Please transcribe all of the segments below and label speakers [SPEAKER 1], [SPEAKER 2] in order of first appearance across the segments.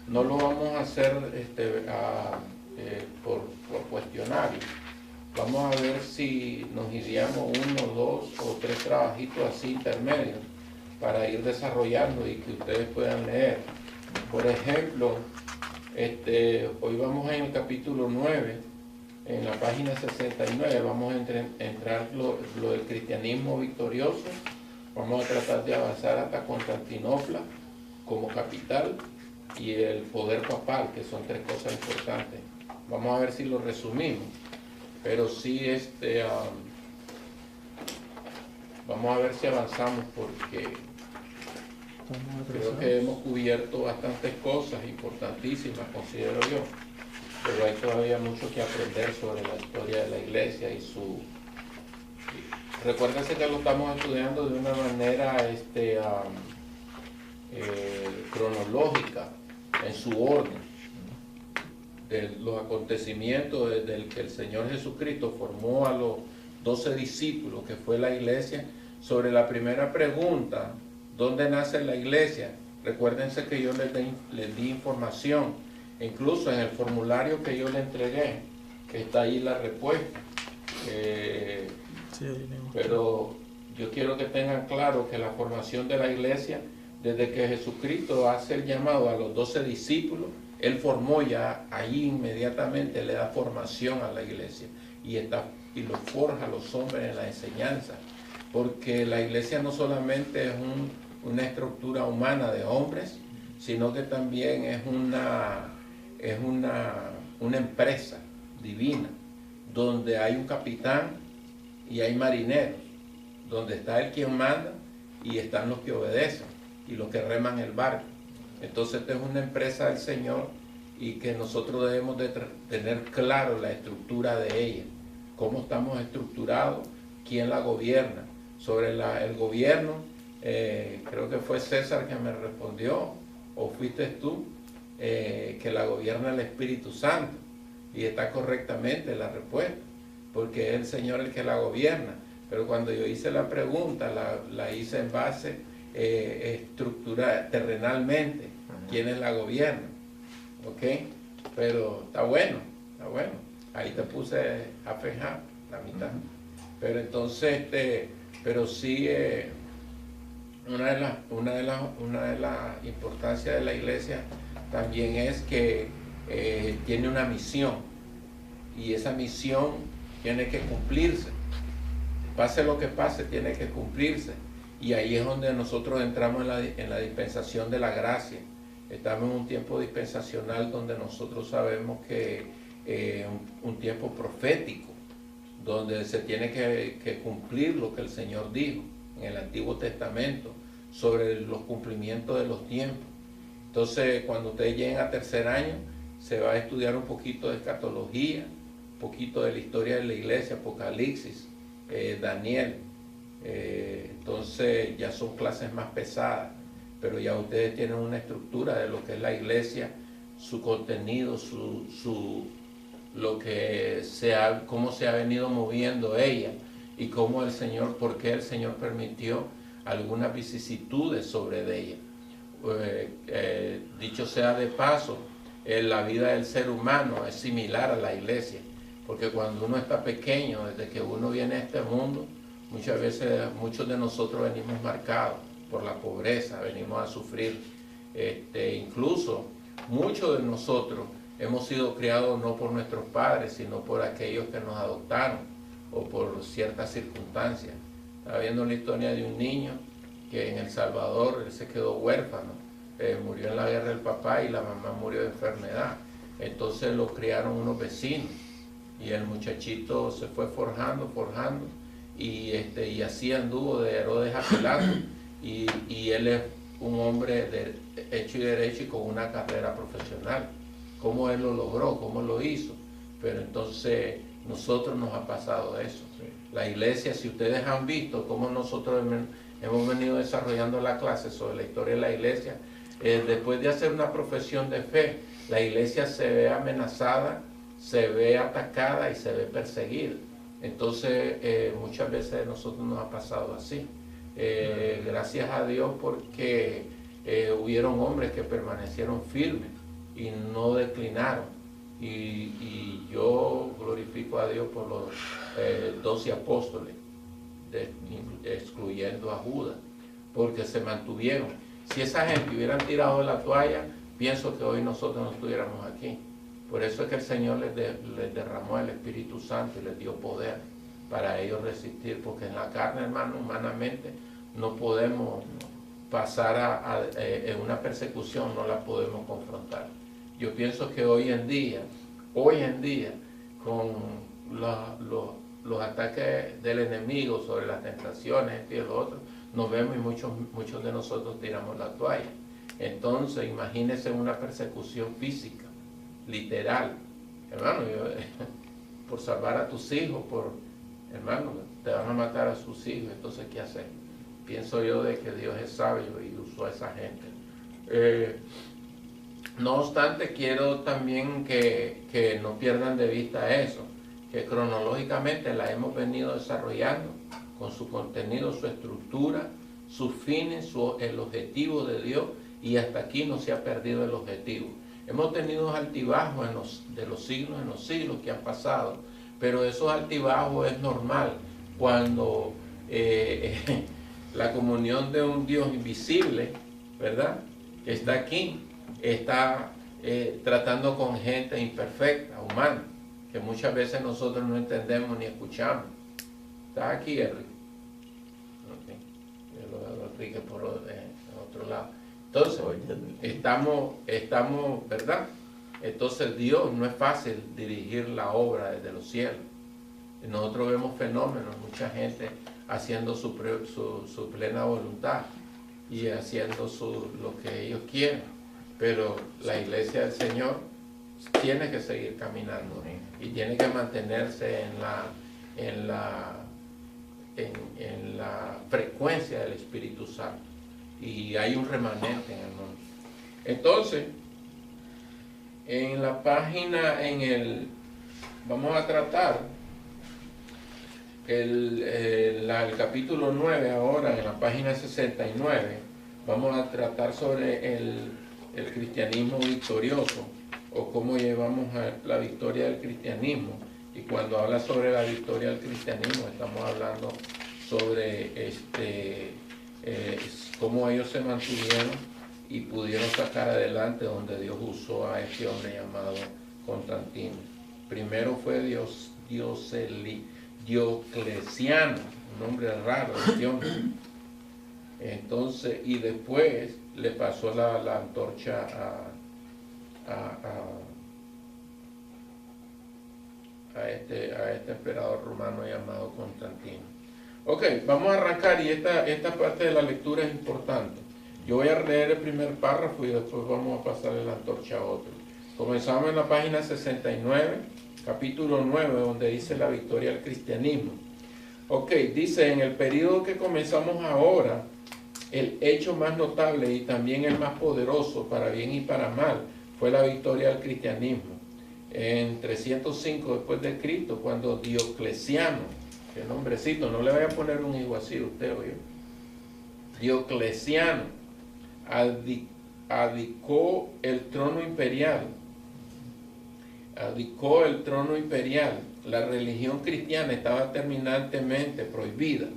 [SPEAKER 1] no lo vamos a hacer por cuestionario. Vamos a ver si nos iríamos 1, 2 o 3 trabajitos así intermedios para ir desarrollando y que ustedes puedan leer. Por ejemplo, hoy vamos en el capítulo 9, en la página 69, vamos a entrar lo del cristianismo victorioso. Vamos a tratar de avanzar hasta Constantinopla como capital y el poder papal, que son 3 cosas importantes. Vamos a ver si lo resumimos, pero sí vamos a ver si avanzamos, porque creo que hemos cubierto bastantes cosas importantísimas, considero yo, pero hay todavía mucho que aprender sobre la historia de la iglesia y su... Recuérdense que lo estamos estudiando de una manera cronológica, en su orden, de los acontecimientos desde el que el Señor Jesucristo formó a los 12 discípulos, que fue la iglesia. Sobre la primera pregunta, ¿dónde nace la iglesia? Recuérdense que yo les di información, incluso en el formulario que yo le entregué, que está ahí la respuesta. Pero yo quiero que tengan claro que la formación de la iglesia, desde que Jesucristo hace el llamado a los 12 discípulos, Él formó ya ahí inmediatamente, le da formación a la iglesia y los forja a los hombres en la enseñanza. Porque la iglesia no solamente es una estructura humana de hombres, sino que también es una empresa divina, donde hay un capitán y hay marineros, donde está el quien manda y están los que obedecen y los que reman el barco. Entonces esta es una empresa del Señor y que nosotros debemos de tener claro la estructura de ella, cómo estamos estructurados, quién la gobierna. Sobre el gobierno, creo que fue César que me respondió, o fuiste tú, que la gobierna el Espíritu Santo, y está correctamente la respuesta, porque es el Señor el que la gobierna. Pero cuando yo hice la pregunta, la hice en base estructura terrenalmente, quiénes la gobiernan, ¿ok? Pero está bueno, ahí te puse a fejar la mitad. Pero entonces, pero sí, una de las importancias de la iglesia también es que tiene una misión, y esa misión tiene que cumplirse. Pase lo que pase, tiene que cumplirse. Y ahí es donde nosotros entramos en la dispensación de la gracia. Estamos en un tiempo dispensacional donde nosotros sabemos que un tiempo profético, donde se tiene que cumplir lo que el Señor dijo en el Antiguo Testamento sobre los cumplimientos de los tiempos. Entonces, cuando ustedes lleguen a tercer año, se va a estudiar un poquito de escatología, un poquito de la historia de la iglesia, Apocalipsis, Daniel. Entonces ya son clases más pesadas, pero ya ustedes tienen una estructura de lo que es la iglesia, su contenido, cómo se ha venido moviendo ella y cómo el Señor, por qué el Señor permitió algunas vicisitudes sobre ella. Dicho sea de paso, la vida del ser humano es similar a la iglesia, porque cuando uno está pequeño, desde que uno viene a este mundo, muchas veces muchos de nosotros venimos marcados por la pobreza, venimos a sufrir. Incluso muchos de nosotros hemos sido criados no por nuestros padres, sino por aquellos que nos adoptaron o por ciertas circunstancias. Estaba viendo la historia de un niño que en El Salvador él se quedó huérfano, murió en la guerra el papá y la mamá murió de enfermedad. Entonces lo criaron unos vecinos y el muchachito se fue forjando y así anduvo de Herodes a Pilato y él es un hombre hecho y derecho y con una carrera profesional. ¿Cómo él lo logró? ¿Cómo lo hizo? Pero entonces nosotros nos ha pasado eso. La iglesia, si ustedes han visto cómo nosotros hemos venido desarrollando la clase sobre la historia de la iglesia, después de hacer una profesión de fe, la iglesia se ve amenazada, se ve atacada y se ve perseguida. Entonces muchas veces a nosotros nos ha pasado así. Gracias a Dios porque hubieron hombres que permanecieron firmes y no declinaron. Y yo glorifico a Dios por los 12 apóstoles, excluyendo a Judas, porque se mantuvieron. Si esa gente hubieran tirado la toalla, pienso que hoy nosotros no estuviéramos aquí. Por eso es que el Señor les derramó el Espíritu Santo y les dio poder para ellos resistir, porque en la carne, hermano, humanamente no podemos pasar en una persecución, no la podemos confrontar. Yo pienso que hoy en día, con los ataques del enemigo sobre las tentaciones y lo otro, nos vemos y muchos de nosotros tiramos la toalla. Entonces, imagínense una persecución física, literal. Hermano, por salvar a tus hijos, hermano, te van a matar a sus hijos, entonces, ¿qué hacer? Pienso yo de que Dios es sabio y usó a esa gente. No obstante, quiero también que no pierdan de vista eso, que cronológicamente la hemos venido desarrollando con su contenido, su estructura, sus fines, el objetivo de Dios, y hasta aquí no se ha perdido el objetivo. Hemos tenido altibajos en los siglos que han pasado, pero esos altibajos es normal cuando la comunión de un Dios invisible, ¿verdad?, que está aquí, está tratando con gente imperfecta, humana, que muchas veces nosotros no entendemos ni escuchamos. ¿Está aquí, Enrique? Okay. Yo lo veo a Enrique por otro lado. Entonces, estamos, ¿verdad? Entonces Dios, no es fácil dirigir la obra desde los cielos. Nosotros vemos fenómenos, mucha gente haciendo su plena voluntad y haciendo lo que ellos quieren, pero la iglesia del Señor tiene que seguir caminando y tiene que mantenerse en la frecuencia del Espíritu Santo, y hay un remanente en el mundo. Entonces, en la página, vamos a tratar el capítulo 9 ahora, en la página 69, vamos a tratar sobre el cristianismo victorioso, o cómo llevamos a la victoria del cristianismo. Y cuando habla sobre la victoria del cristianismo, estamos hablando sobre cómo ellos se mantuvieron y pudieron sacar adelante, donde Dios usó a este hombre llamado Constantino. Primero fue Diocleciano, un nombre raro, este hombre. Entonces, y después le pasó la antorcha a este emperador romano llamado Constantino. Ok, vamos a arrancar, y esta parte de la lectura es importante. Yo voy a leer el primer párrafo y después vamos a pasarle la antorcha a otro. Comenzamos en la página 69, capítulo 9, donde dice la victoria del cristianismo. Ok, dice: en el periodo que comenzamos ahora, el hecho más notable y también el más poderoso, para bien y para mal, fue la victoria del cristianismo. En 305 después de Cristo, cuando Diocleciano, qué nombrecito, no le voy a poner un hijo así usted, oye, Diocleciano abdicó el trono imperial. La religión cristiana estaba terminantemente prohibida.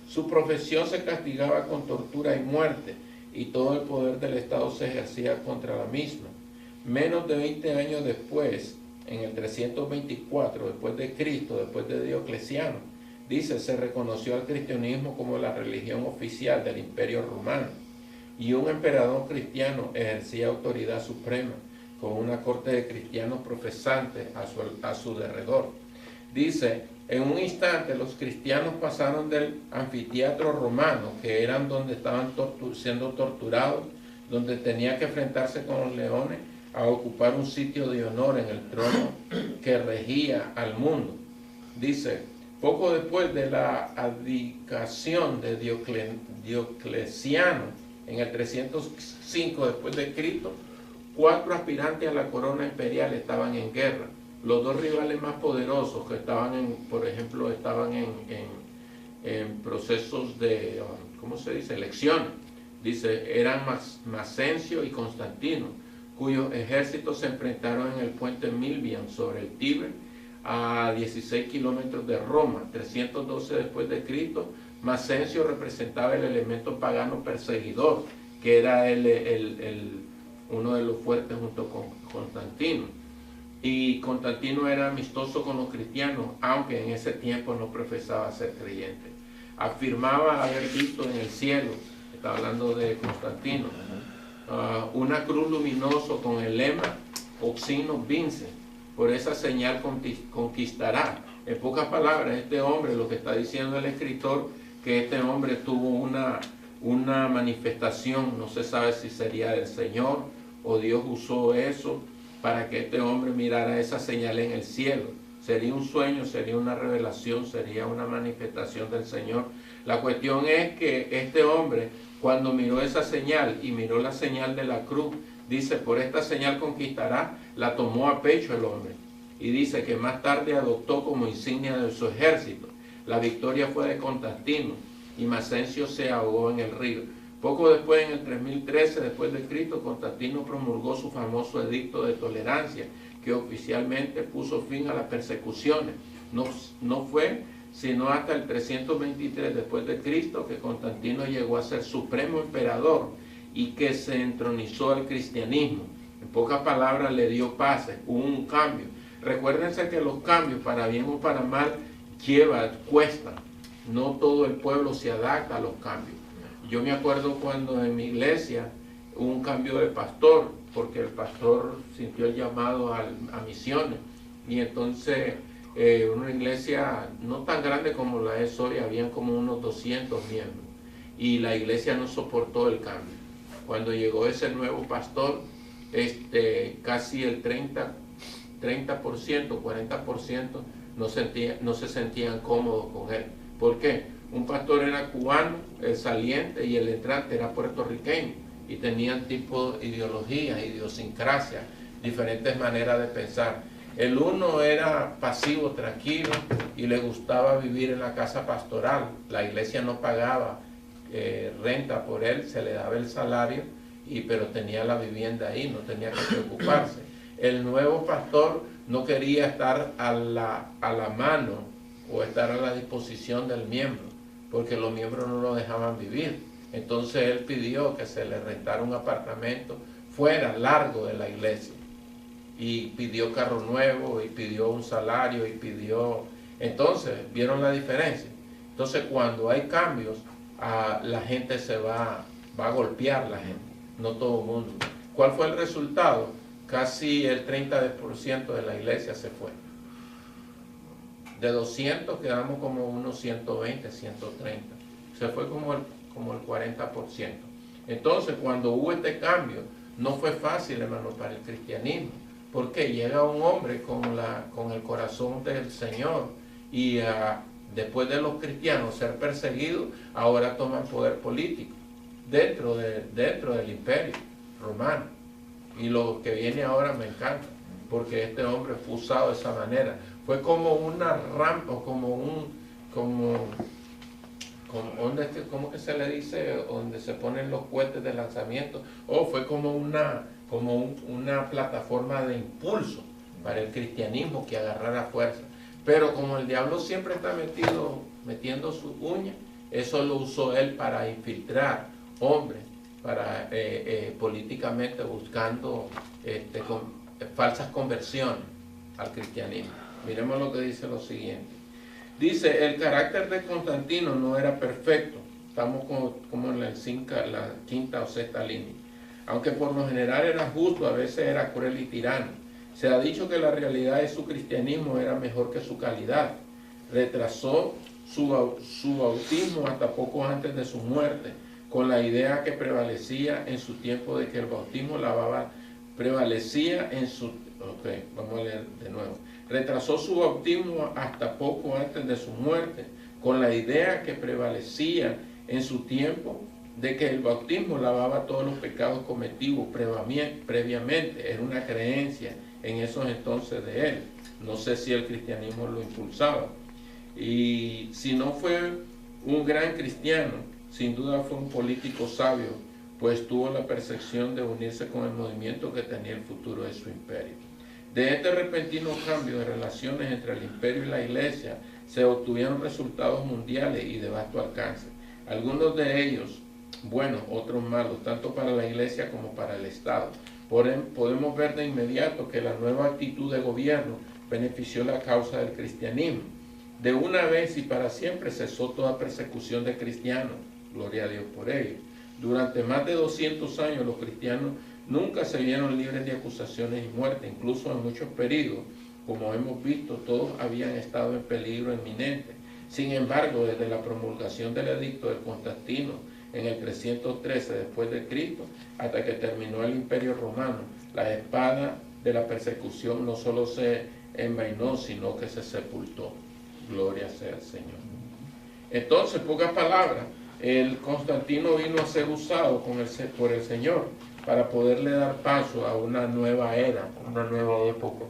[SPEAKER 1] Su profesión se castigaba con tortura y muerte, y todo el poder del Estado se ejercía contra la misma. Menos de 20 años después, en el 324 después de Cristo, después de Diocleciano, dice, se reconoció al cristianismo como la religión oficial del Imperio Romano, y un emperador cristiano ejercía autoridad suprema, con una corte de cristianos profesantes a su derredor. Dice, en un instante los cristianos pasaron del anfiteatro romano, que eran donde estaban siendo torturados, donde tenía que enfrentarse con los leones, a ocupar un sitio de honor en el trono que regía al mundo. Dice, poco después de la abdicación de Diocleciano, en el 305 después de Cristo, 4 aspirantes a la corona imperial estaban en guerra. Los 2 rivales más poderosos que estaban por ejemplo, estaban en procesos de, ¿cómo se dice?, elecciones. Dice, eran Maxencio y Constantino. cuyos ejércitos se enfrentaron en el puente Milvian sobre el Tíber, a 16 kilómetros de Roma, 312 después de Cristo. Masencio representaba el elemento pagano perseguidor, que era uno de los fuertes junto con Constantino. Y Constantino era amistoso con los cristianos, aunque en ese tiempo no profesaba ser creyente. Afirmaba haber visto en el cielo, está hablando de Constantino, una cruz luminosa con el lema Oxino Vince, por esa señal conquistará. En pocas palabras, este hombre, lo que está diciendo el escritor, que este hombre tuvo una manifestación, no se sabe si sería del Señor o Dios usó eso para que este hombre mirara esa señal en el cielo. Sería un sueño, sería una revelación, sería una manifestación del Señor. La cuestión es que este hombre, cuando miró esa señal y miró la señal de la cruz, dice, por esta señal conquistará, la tomó a pecho el hombre. Y dice que más tarde adoptó como insignia de su ejército. La victoria fue de Constantino y Masencio se ahogó en el río. Poco después, en el 3013 después de Cristo, Constantino promulgó su famoso edicto de tolerancia, que oficialmente puso fin a las persecuciones. No fue sino hasta el 323 después de Cristo que Constantino llegó a ser supremo emperador y que se entronizó al cristianismo. En pocas palabras, le dio paz, hubo un cambio. Recuérdense que los cambios, para bien o para mal, cuestan. No todo el pueblo se adapta a los cambios. Yo me acuerdo cuando en mi iglesia hubo un cambio de pastor, porque el pastor sintió el llamado a misiones. Y entonces, una iglesia no tan grande como la es hoy, habían como unos 200 miembros. Y la iglesia no soportó el cambio. Cuando llegó ese nuevo pastor, casi el 30%, 40% no se sentían cómodos con él. ¿Por qué? Un pastor era cubano, el saliente, y el entrante era puertorriqueño, y tenían tipo de ideologías, idiosincrasia, diferentes maneras de pensar. El uno era pasivo, tranquilo, y le gustaba vivir en la casa pastoral. La iglesia no pagaba renta por él, se le daba el salario, pero tenía la vivienda ahí, no tenía que preocuparse. El nuevo pastor no quería estar a la mano o estar a la disposición del miembro, porque los miembros no lo dejaban vivir. Entonces él pidió que se le rentara un apartamento fuera, largo de la iglesia, y pidió carro nuevo, y pidió un salario, y pidió... Entonces, ¿vieron la diferencia? Entonces, cuando hay cambios, la gente se va a golpear, la gente, no todo el mundo. ¿Cuál fue el resultado? Casi el 30% de la iglesia se fue. De 200 quedamos como unos 120, 130. Se fue como el 40%. Entonces, cuando hubo este cambio, no fue fácil, hermano, para el cristianismo. Porque llega un hombre con el corazón del Señor y después de los cristianos ser perseguidos, ahora toman poder político dentro del imperio romano. Y lo que viene ahora me encanta, porque este hombre fue usado de esa manera. Fue como una rampa, ¿cómo que se le dice? Donde se ponen los cohetes de lanzamiento. Fue como una plataforma de impulso para el cristianismo que agarrara fuerza. Pero como el diablo siempre está metiendo sus uñas, eso lo usó él para infiltrar hombres, para políticamente buscando falsas conversiones al cristianismo. Miremos lo que dice lo siguiente. Dice, el carácter de Constantino no era perfecto. Estamos como en la quinta o sexta línea. Aunque por lo general era justo, a veces era cruel y tirano. Se ha dicho que la realidad de su cristianismo era mejor que su calidad. Retrasó su bautismo hasta poco antes de su muerte, con la idea que prevalecía en su tiempo de que el bautismo prevalecía en su... vamos a leer de nuevo. Retrasó su bautismo hasta poco antes de su muerte, con la idea que prevalecía en su tiempo de que el bautismo lavaba todos los pecados cometidos previamente. Era una creencia en esos entonces de él. No sé si el cristianismo lo impulsaba. Y si no fue un gran cristiano, sin duda fue un político sabio, pues tuvo la percepción de unirse con el movimiento que tenía el futuro de su imperio. De este repentino cambio de relaciones entre el imperio y la iglesia se obtuvieron resultados mundiales y de vasto alcance. Algunos de ellos buenos, otros malos, tanto para la iglesia como para el Estado. Podemos ver de inmediato que la nueva actitud de gobierno benefició la causa del cristianismo. De una vez y para siempre cesó toda persecución de cristianos, gloria a Dios por ello. Durante más de 200 años los cristianos nunca se vieron libres de acusaciones y muerte, incluso en muchos períodos, como hemos visto, todos habían estado en peligro inminente. Sin embargo, desde la promulgación del edicto de Constantino en el 313 después de Cristo, hasta que terminó el Imperio Romano, la espada de la persecución no solo se envainó, sino que se sepultó. Gloria sea al Señor. Entonces, pocas palabras, el Constantino vino a ser usado por el Señor para poderle dar paso a una nueva era, una nueva época.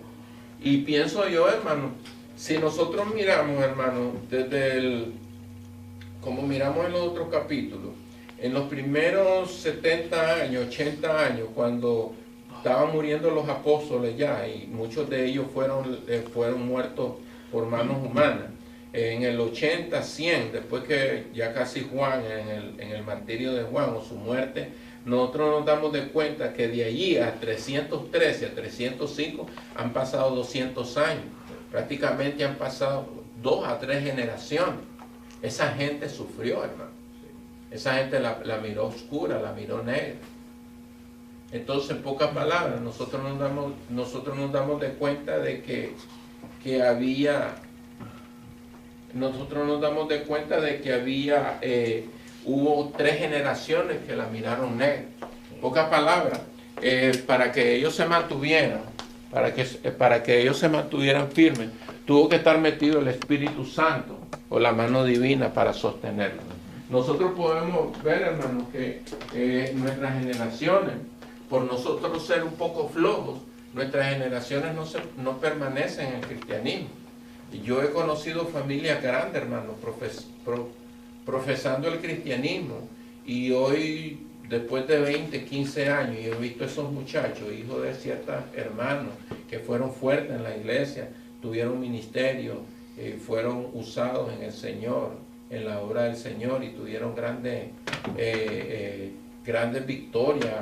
[SPEAKER 1] Y pienso yo, hermano, si nosotros miramos, hermano, como miramos en los otros capítulos, en los primeros 70 años, 80 años, cuando estaban muriendo los apóstoles ya, y muchos de ellos fueron muertos por manos humanas, en el 80, 100, después que ya casi Juan, en el martirio de Juan o su muerte, nosotros nos damos de cuenta que de allí a 313, a 305, han pasado 200 años. Prácticamente han pasado 2 a 3 generaciones. Esa gente sufrió, hermano. Esa gente la miró oscura, la miró negra. Entonces, en pocas palabras, nosotros nos damos de cuenta de que había... Nosotros nos damos de cuenta de que hubo 3 generaciones que la miraron negra. En pocas palabras, para que ellos se mantuvieran, para que ellos se mantuvieran firmes, tuvo que estar metido el Espíritu Santo o la mano divina para sostenerlo. Nosotros podemos ver, hermanos, que nuestras generaciones, por nosotros ser un poco flojos, nuestras generaciones no permanecen en el cristianismo. Yo he conocido familias grandes, hermanos, profesando el cristianismo, y hoy, después de 20, 15 años, yo he visto esos muchachos, hijos de ciertos hermanos, que fueron fuertes en la iglesia, tuvieron ministerio, fueron usados en el Señor, en la obra del Señor, y tuvieron grandes victorias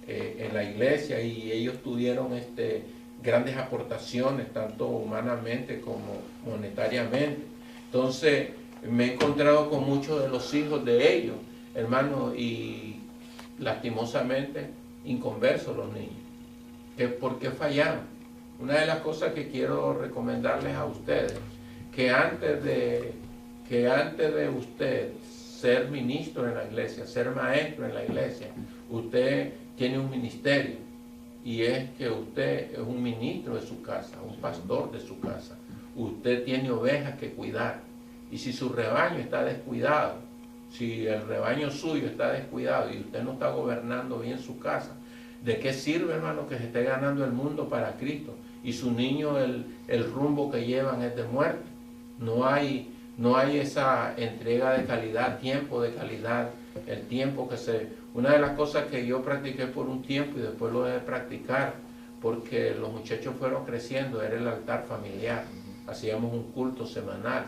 [SPEAKER 1] en la iglesia, y ellos tuvieron grandes aportaciones, tanto humanamente como monetariamente. Entonces, me he encontrado con muchos de los hijos de ellos, hermanos, y lastimosamente inconversos los niños. ¿Por qué fallaron? Una de las cosas que quiero recomendarles a ustedes, que antes de usted ser ministro en la iglesia, ser maestro en la iglesia, usted tiene un ministerio, y es que usted es un ministro de su casa, un pastor de su casa. Usted tiene ovejas que cuidar, y si su rebaño está descuidado, si el rebaño suyo está descuidado y usted no está gobernando bien su casa, ¿de qué sirve, hermano, que se esté ganando el mundo para Cristo y su niño el rumbo que llevan es de muerte? No hay esa entrega de calidad, tiempo de calidad, el tiempo Una de las cosas que yo practiqué por un tiempo y después lo dejé de practicar, porque los muchachos fueron creciendo, era el altar familiar. Hacíamos un culto semanal.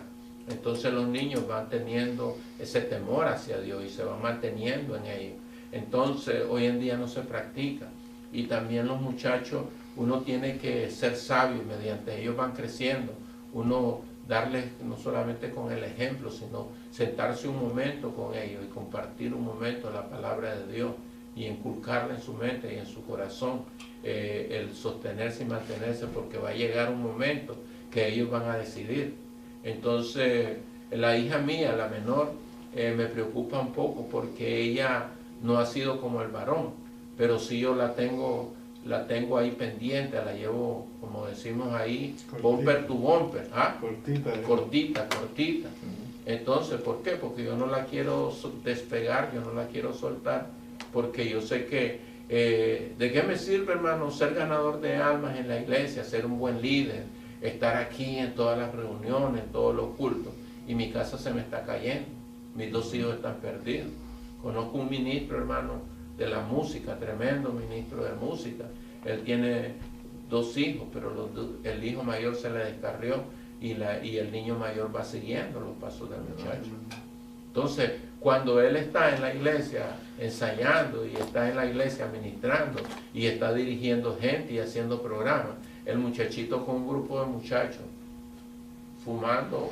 [SPEAKER 1] Entonces los niños van teniendo ese temor hacia Dios y se van manteniendo en ello. Entonces hoy en día no se practica. Y también los muchachos, uno tiene que ser sabio, mediante ellos van creciendo. Uno darles no solamente con el ejemplo, sino sentarse un momento con ellos y compartir un momento la palabra de Dios y inculcarla en su mente y en su corazón, el sostenerse y mantenerse, porque va a llegar un momento que ellos van a decidir. Entonces, la hija mía, la menor, me preocupa un poco porque ella no ha sido como el varón, pero sí yo la tengo ahí pendiente, la llevo, como decimos ahí, cortita. Bumper to bumper, ¿ah? Cortita. Entonces, ¿por qué? Porque yo no la quiero despegar, yo no la quiero soltar, porque yo sé que, ¿de qué me sirve, hermano, ser ganador de almas en la iglesia, ser un buen líder, estar aquí en todas las reuniones, en todos los cultos, y mi casa se me está cayendo, mis 2 hijos están perdidos? Conozco un ministro, hermano, de la música, tremendo ministro de música. Él tiene 2 hijos, pero el hijo mayor se le descarrió y el niño mayor va siguiendo los pasos del muchacho. Entonces, cuando él está en la iglesia ensayando y está en la iglesia ministrando y está dirigiendo gente y haciendo programas, el muchachito con un grupo de muchachos fumando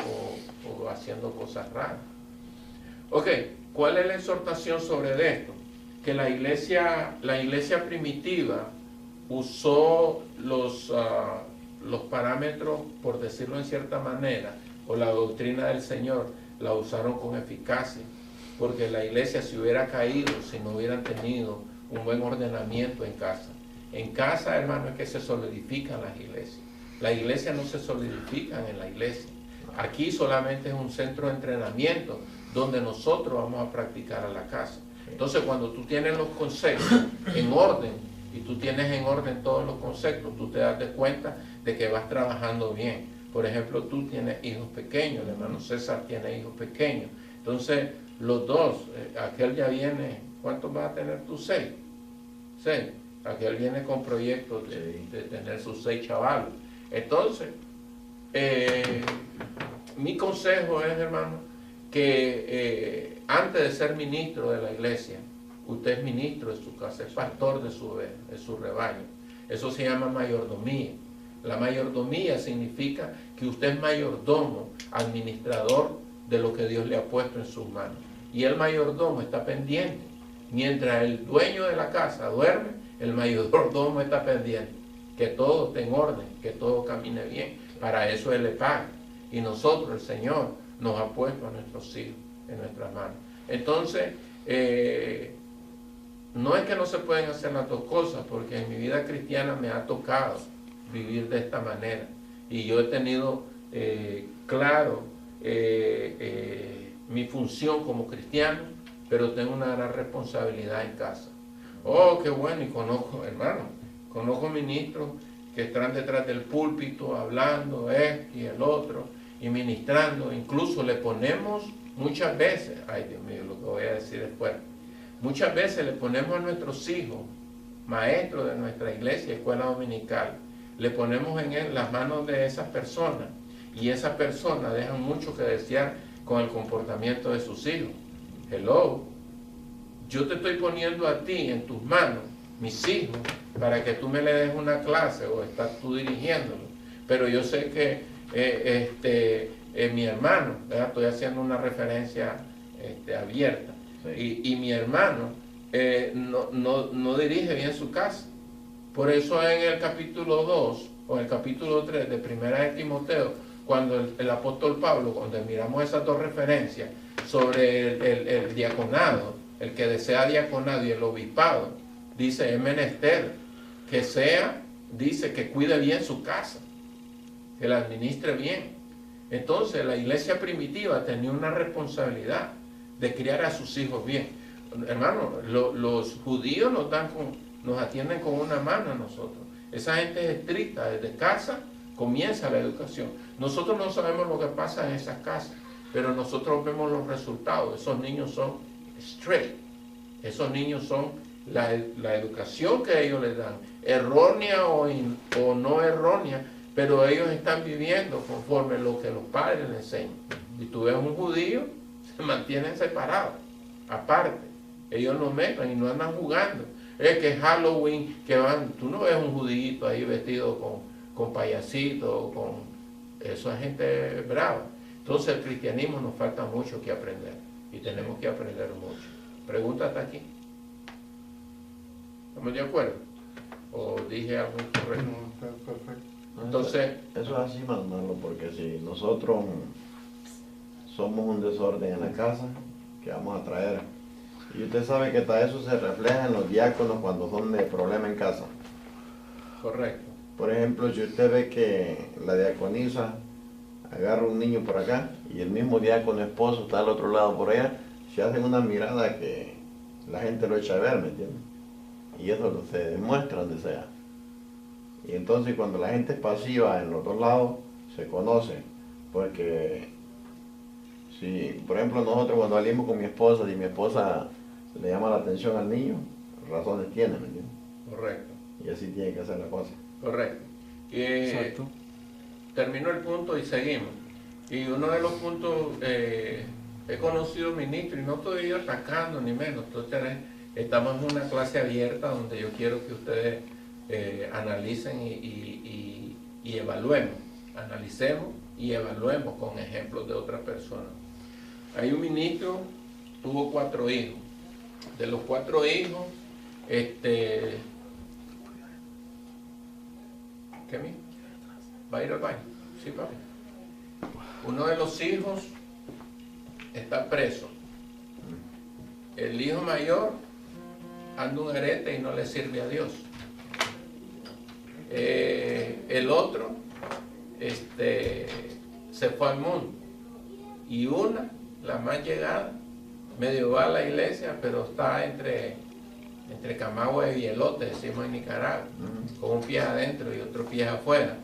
[SPEAKER 1] o haciendo cosas raras. Ok, ¿cuál es la exhortación sobre esto? Que la iglesia primitiva usó los parámetros, por decirlo en cierta manera, o la doctrina del Señor, la usaron con eficacia, porque la iglesia se hubiera caído si no hubieran tenido un buen ordenamiento en casa. En casa, hermano, es que se solidifican las iglesias. Las iglesias no se solidifican en la iglesia. Aquí solamente es un centro de entrenamiento donde nosotros vamos a practicar a la casa. Entonces, cuando tú tienes los conceptos en orden y tú tienes en orden todos los conceptos, tú te das de cuenta de que vas trabajando bien. Por ejemplo, tú tienes hijos pequeños, el hermano César tiene hijos pequeños. Entonces, los dos, aquel ya viene, ¿cuántos vas a tener tú? 6. 6. Aquel viene con proyectos de tener sus 6 chavalos. Entonces, mi consejo es, hermano, que antes de ser ministro de la iglesia, usted es ministro de su casa, es pastor de su rebaño. Eso se llama mayordomía. La mayordomía significa que usted es mayordomo, administrador de lo que Dios le ha puesto en sus manos. Y el mayordomo está pendiente. Mientras el dueño de la casa duerme, el mayordomo está pendiente. Que todo esté en orden, que todo camine bien. Para eso Él le paga. Y nosotros, el Señor, nos ha puesto a nuestros hijos en nuestras manos. Entonces, no es que no se pueden hacer las dos cosas, porque en mi vida cristiana me ha tocado vivir de esta manera. Y yo he tenido claro mi función como cristiano, pero tengo una gran responsabilidad en casa. Oh, qué bueno, y conozco, hermano, conozco ministros que están detrás del púlpito hablando y el otro, y ministrando. Incluso le ponemos muchas veces, ay Dios mío, lo que voy a decir después, muchas veces le ponemos a nuestros hijos, maestros de nuestra iglesia, escuela dominical, le ponemos en las manos de esas personas, y esas personas dejan mucho que desear con el comportamiento de sus hijos. Hello, yo te estoy poniendo a ti en tus manos, mis hijos, para que tú me le des una clase o estás tú dirigiéndolo. Pero yo sé que mi hermano, ¿verdad? Estoy haciendo una referencia abierta, sí. y mi hermano no dirige bien su casa. Por eso en el capítulo 2 o en el capítulo 3 de Primera de Timoteo, cuando el apóstol Pablo, cuando miramos esas dos referencias sobre el diaconado, el que desea diaconado y el obispado, dice, es menester que dice que cuide bien su casa, que la administre bien. Entonces la iglesia primitiva tenía una responsabilidad de criar a sus hijos bien. Hermano, los judíos nos atienden con una mano a nosotros. Esa gente es estricta, desde casa comienza la educación. Nosotros no sabemos lo que pasa en esas casas, pero nosotros vemos los resultados. Esos niños son straight, esos niños son la educación que ellos les dan, errónea o no errónea, pero ellos están viviendo conforme lo que los padres les enseñan. Si tú ves un judío, se mantienen separados, aparte. Ellos no mezclan y no andan jugando. Es que Halloween, tú no ves un judío ahí vestido con payasito, eso es gente brava. Entonces el cristianismo nos falta mucho que aprender y tenemos que aprender mucho. Pregunta hasta aquí. ¿Estamos de acuerdo? ¿O dije algo incorrecto?
[SPEAKER 2] No, perfecto.
[SPEAKER 1] Entonces,
[SPEAKER 3] eso es así, Manolo, porque si nosotros somos un desorden en la casa, ¿qué vamos a traer? Y usted sabe que todo eso se refleja en los diáconos cuando son de problema en casa.
[SPEAKER 1] correcto.
[SPEAKER 3] Por ejemplo, si usted ve que la diaconisa agarra un niño por acá y el mismo diácono esposo está al otro lado por allá, se hacen una mirada que la gente lo echa a ver, ¿me entiende? Y eso se demuestra donde sea. Y entonces cuando la gente es pasiva en los dos lados, se conoce. Porque si, por ejemplo, nosotros cuando salimos con mi esposa, y mi esposa le llama la atención al niño, razones tiene, ¿me entiendes?
[SPEAKER 1] Correcto.
[SPEAKER 3] Y así tiene que hacer la cosa.
[SPEAKER 1] Correcto.
[SPEAKER 2] Exacto.
[SPEAKER 1] Terminó el punto y seguimos. Y uno de los puntos, he conocido ministros y no estoy atacando ni menos, estamos en una clase abierta donde yo quiero que ustedes analicen y evaluemos, analicemos y evaluemos con ejemplos de otras personas. Hay un ministro, tuvo 4 hijos. De los 4 hijos, ¿qué mismo? ¿Va a ir al baño? Sí, papi. Uno de los hijos está preso. El hijo mayor anda un arete y no le sirve a Dios. El otro se fue al mundo. Y una, la más llegada, medio va a la iglesia, pero está entre Camagüey y Elote, decimos en Nicaragua, con un pie adentro y otro pie afuera.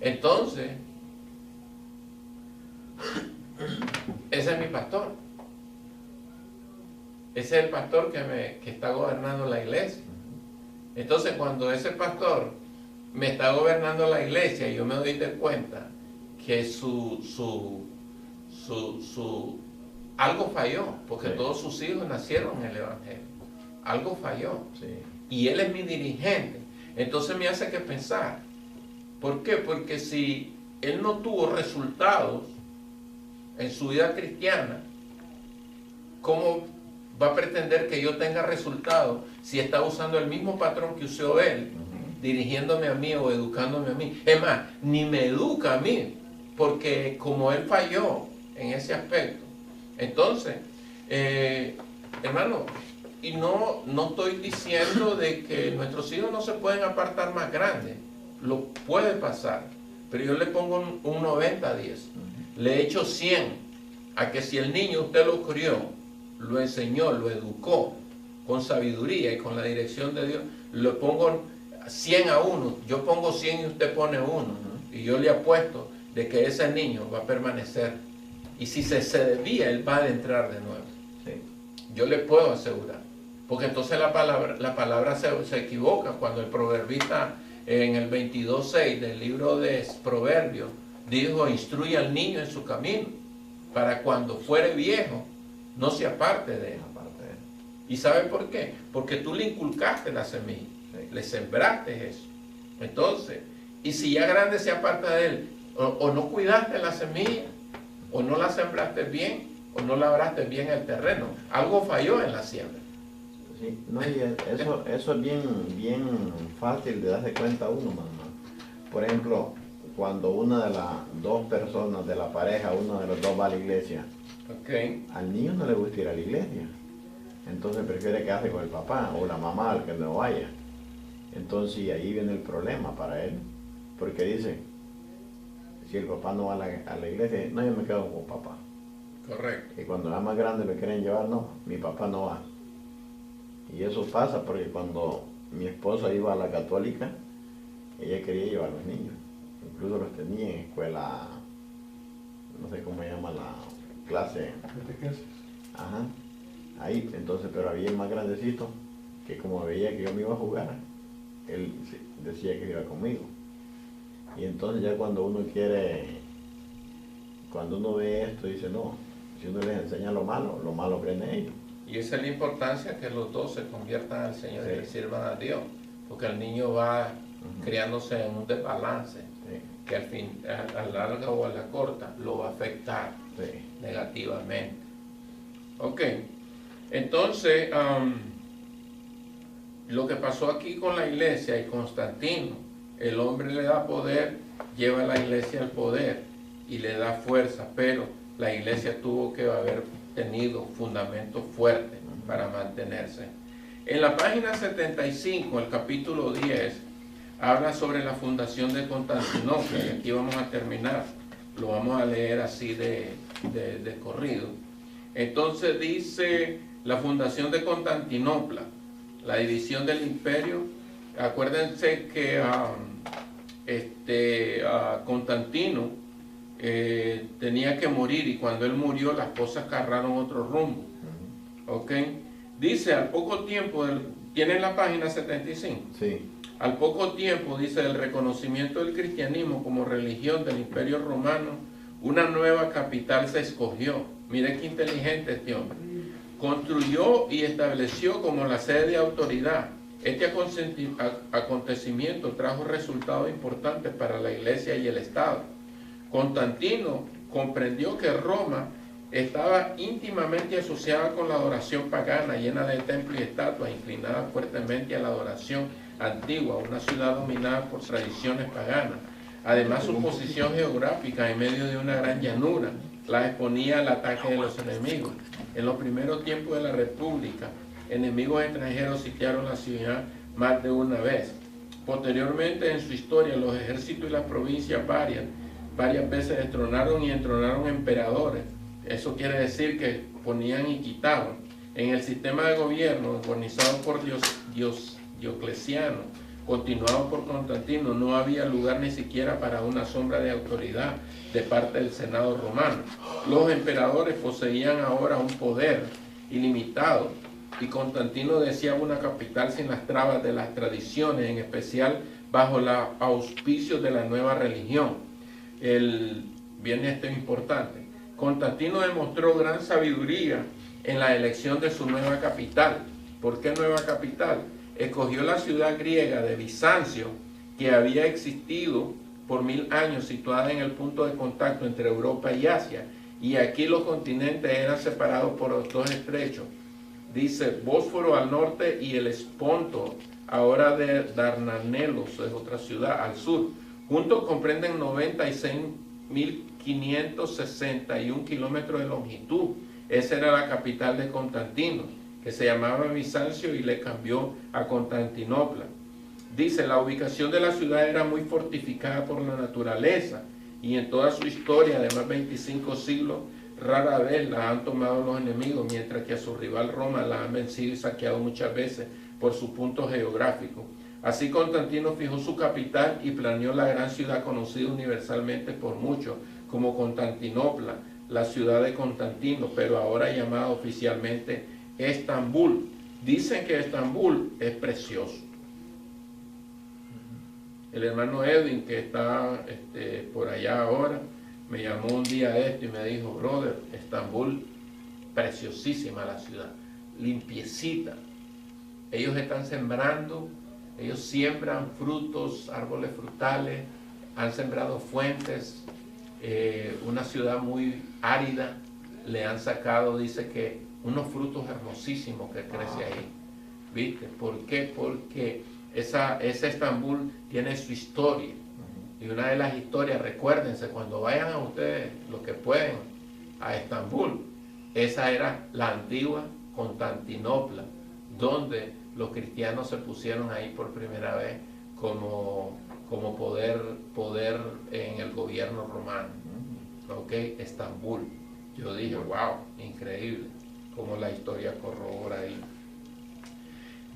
[SPEAKER 1] Entonces, ese es mi pastor. Ese es el pastor que está gobernando la iglesia. Entonces, cuando ese pastor me está gobernando la iglesia y yo me doy de cuenta que algo falló, porque todos sus hijos nacieron en el Evangelio. Algo falló.
[SPEAKER 3] Sí.
[SPEAKER 1] Y él es mi dirigente. Entonces me hace que pensar. ¿Por qué? Porque si él no tuvo resultados en su vida cristiana, ¿cómo va a pretender que yo tenga resultados si está usando el mismo patrón que usó él, dirigiéndome a mí o educándome a mí? Es más, ni me educa a mí, porque como él falló en ese aspecto. Entonces, hermano, y no estoy diciendo de que nuestros hijos no se pueden apartar más grandes, lo puede pasar, pero yo le pongo un 90-10, le echo 100 a que si el niño usted lo crió, lo enseñó, lo educó con sabiduría y con la dirección de Dios, le pongo 100 a 1, yo pongo 100 y usted pone 1, y yo le apuesto de que ese niño va a permanecer, y si se desvía, él va a entrar de nuevo.
[SPEAKER 3] Sí.
[SPEAKER 1] Yo le puedo asegurar, porque entonces la palabra se equivoca cuando el proverbista en el 22:6 del libro de Proverbios dijo: instruye al niño en su camino, para cuando fuere viejo no se aparte de él. ¿Y sabe por qué? Porque tú le inculcaste la semilla, le sembraste eso. Entonces, y si ya grande se aparta de él, o no cuidaste la semilla, o no la sembraste bien, o no labraste bien el terreno, algo falló en la siembra.
[SPEAKER 3] Sí, no, y eso es bien fácil de darse cuenta uno, mamá. Por ejemplo, cuando una de las 2 personas de la pareja, uno de los 2 va a la iglesia, al niño no le gusta ir a la iglesia, entonces prefiere quedarse con el papá o la mamá al que no vaya. Entonces ahí viene el problema para él, porque dice, si el papá no va a la iglesia, no, yo me quedo con papá.
[SPEAKER 1] Correcto.
[SPEAKER 3] Y cuando la más grande me quieren llevar, no, mi papá no va. Y eso pasa porque cuando mi esposa iba a la católica, ella quería llevar a los niños. Incluso los tenía en escuela, no sé cómo se llama la clase. Ajá. Ahí, entonces, pero había el más grandecito, que como veía que yo me iba a jugar, él decía que iba conmigo. Y entonces ya cuando uno ve esto, dice, no, si uno les enseña lo malo creen ellos.
[SPEAKER 1] Y esa es la importancia, que los dos se conviertan al Señor y le sirvan a Dios, porque el niño va criándose en un desbalance, que al fin, a la larga o a la corta, lo va a afectar negativamente. Ok, entonces, lo que pasó aquí con la iglesia y Constantino, el hombre le da poder, lleva a la iglesia al poder y le da fuerza, pero la iglesia tuvo que haber tenido fundamentos fuertes para mantenerse. En la página 75, el capítulo 10, habla sobre la fundación de Constantinopla, y aquí vamos a terminar, lo vamos a leer así de corrido. Entonces dice la fundación de Constantinopla, la división del imperio. Acuérdense que Constantino tenía que morir, y cuando él murió las cosas agarraron otro rumbo. ¿Ok? Dice, al poco tiempo, ¿tienen la página 75?
[SPEAKER 3] Sí.
[SPEAKER 1] Al poco tiempo, dice, del reconocimiento del cristianismo como religión del Imperio Romano, una nueva capital se escogió. Miren qué inteligente este hombre. Construyó y estableció como la sede de autoridad. Este acontecimiento trajo resultados importantes para la Iglesia y el Estado. Constantino comprendió que Roma estaba íntimamente asociada con la adoración pagana, llena de templos y estatuas, inclinada fuertemente a la adoración antigua, una ciudad dominada por tradiciones paganas. Además, su posición geográfica en medio de una gran llanura la exponía al ataque de los enemigos. En los primeros tiempos de la República, enemigos extranjeros sitiaron la ciudad más de una vez. Posteriormente, en su historia, los ejércitos y las provincias varias veces destronaron y entronaron emperadores. Eso quiere decir que ponían y quitaban. En el sistema de gobierno organizado por Diocleciano, continuado por Constantino, no había lugar ni siquiera para una sombra de autoridad de parte del Senado romano. Los emperadores poseían ahora un poder ilimitado y Constantino deseaba una capital sin las trabas de las tradiciones, en especial bajo el auspicio de la nueva religión. Viene esto importante. Constantino demostró gran sabiduría en la elección de su nueva capital. ¿Por qué nueva capital? Escogió la ciudad griega de Bizancio, que había existido por 1000 años, situada en el punto de contacto entre Europa y Asia, y aquí los continentes eran separados por los dos estrechos. Dice Bósforo al norte y el Esponto, ahora de Dardanelos, es otra ciudad, al sur. Juntos comprenden 96.561 kilómetros de longitud. Esa era la capital de Constantino, que se llamaba Bizancio y le cambió a Constantinopla. Dice, la ubicación de la ciudad era muy fortificada por la naturaleza y en toda su historia, de más de 25 siglos, rara vez la han tomado los enemigos, mientras que a su rival Roma la han vencido y saqueado muchas veces por su punto geográfico. Así Constantino fijó su capital y planeó la gran ciudad conocida universalmente por muchos como Constantinopla, la ciudad de Constantino, pero ahora llamada oficialmente Estambul. Dicen que Estambul es precioso. El hermano Edwin, que está por allá ahora, me llamó un día de esto y me dijo, brother, Estambul, preciosísima la ciudad, limpiecita. Ellos están sembrando, ellos siembran frutos, árboles frutales, han sembrado fuentes, una ciudad muy árida, le han sacado, dice que unos frutos hermosísimos que crece ahí. ¿Viste? ¿Por qué? Porque ese Estambul tiene su historia. Y una de las historias, recuérdense, cuando vayan a ustedes, los que pueden, a Estambul, esa era la antigua Constantinopla, donde los cristianos se pusieron ahí por primera vez como poder en el gobierno romano. ¿Ok? Estambul. Yo dije, wow, increíble, como la historia corrobora ahí.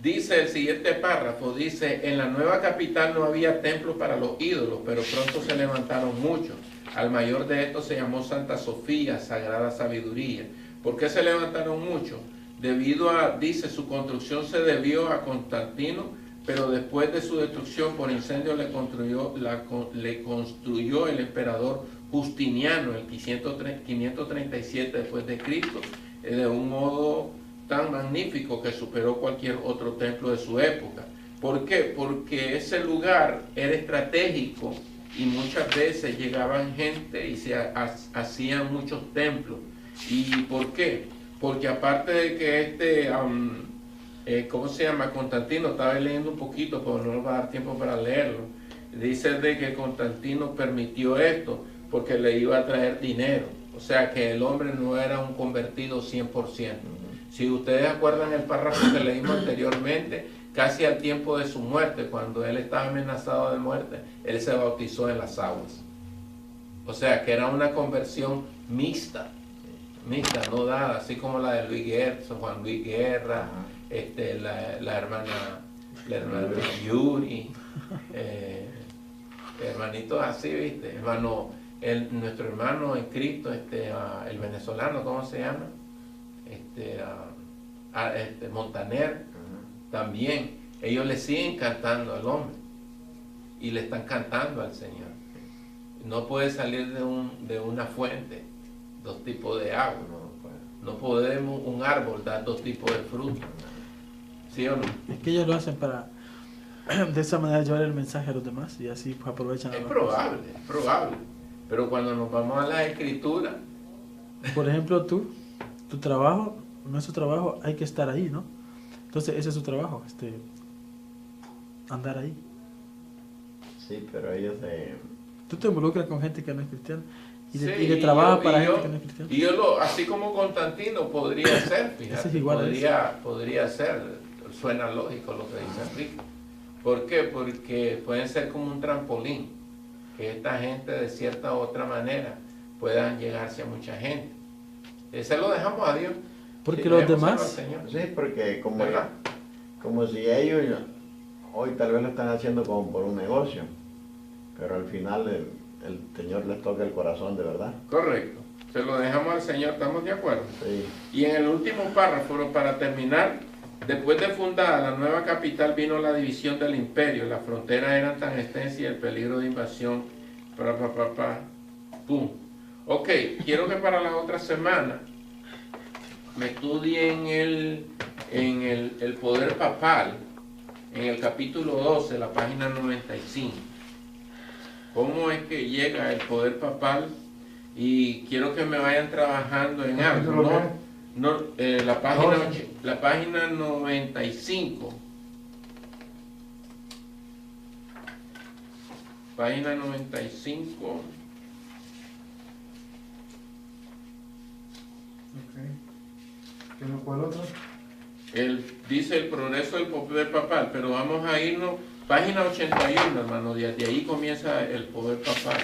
[SPEAKER 1] Dice el siguiente párrafo, dice, en la nueva capital no había templo para los ídolos, pero pronto se levantaron muchos. Al mayor de estos se llamó Santa Sofía, Sagrada Sabiduría. ¿Por qué se levantaron muchos? Debido a, dice, su construcción se debió a Constantino, pero después de su destrucción por incendio le construyó el emperador Justiniano en 537 después de Cristo, de un modo tan magnífico que superó cualquier otro templo de su época. ¿Por qué? Porque ese lugar era estratégico y muchas veces llegaban gente y se hacían muchos templos. ¿Y por qué? Porque aparte de que ¿cómo se llama? Constantino, estaba leyendo un poquito, pero no nos va a dar tiempo para leerlo. Dice de que Constantino permitió esto porque le iba a traer dinero. O sea que el hombre no era un convertido 100%. Si ustedes acuerdan el párrafo que leímos anteriormente, casi al tiempo de su muerte, cuando él estaba amenazado de muerte, él se bautizó en las aguas. O sea que era una conversión mixta, no dada, así como la de Luis Guerra, Juan Luis Guerra, la hermana Yuri, hermanitos así, ¿viste? Nuestro hermano en Cristo, el venezolano, ¿cómo se llama? Montaner, también, ellos le siguen cantando al hombre y le están cantando al Señor. No puede salir de una fuente dos tipos de agua. No podemos un árbol dar dos tipos de frutos. ¿Sí o no?
[SPEAKER 2] Es que ellos lo hacen para de esa manera llevar el mensaje a los demás y así pues aprovechan.
[SPEAKER 1] Es probable. Pero cuando nos vamos a la Escritura,
[SPEAKER 2] por ejemplo, tu trabajo, nuestro trabajo, hay que estar ahí, ¿no? Entonces ese es su trabajo, andar ahí.
[SPEAKER 3] Sí, pero ellos
[SPEAKER 2] Tú te involucras con gente que no es cristiana y
[SPEAKER 1] sí,
[SPEAKER 2] le trabajas para gente que no es cristiana.
[SPEAKER 1] Y yo así como Constantino podría ser, fíjate,
[SPEAKER 2] Es igual
[SPEAKER 1] podría ser, suena lógico lo que dice Enrique. ¿Por qué? Porque pueden ser como un trampolín, que esta gente de cierta u otra manera puedan llegarse a mucha gente. Ese lo dejamos a Dios.
[SPEAKER 2] Porque los demás...
[SPEAKER 3] Sí, porque como si ellos hoy tal vez lo están haciendo como por un negocio, pero al final el Señor les toca el corazón de verdad.
[SPEAKER 1] Correcto. Se lo dejamos al Señor, ¿estamos de acuerdo?
[SPEAKER 3] Sí.
[SPEAKER 1] Y en el último párrafo, para terminar, después de fundada la nueva capital vino la división del imperio, las fronteras eran tan extensas y el peligro de invasión, pum. Ok, quiero que para la otra semana me estudien el poder papal, en el capítulo 12, la página 95. ¿Cómo es que llega el poder papal? Y quiero que me vayan trabajando en algo, ¿no? La página 95. Página 95.
[SPEAKER 4] ¿Cuál otro?
[SPEAKER 1] Dice el progreso del poder papal, pero vamos a irnos, página 81, hermano, de ahí comienza el poder papal.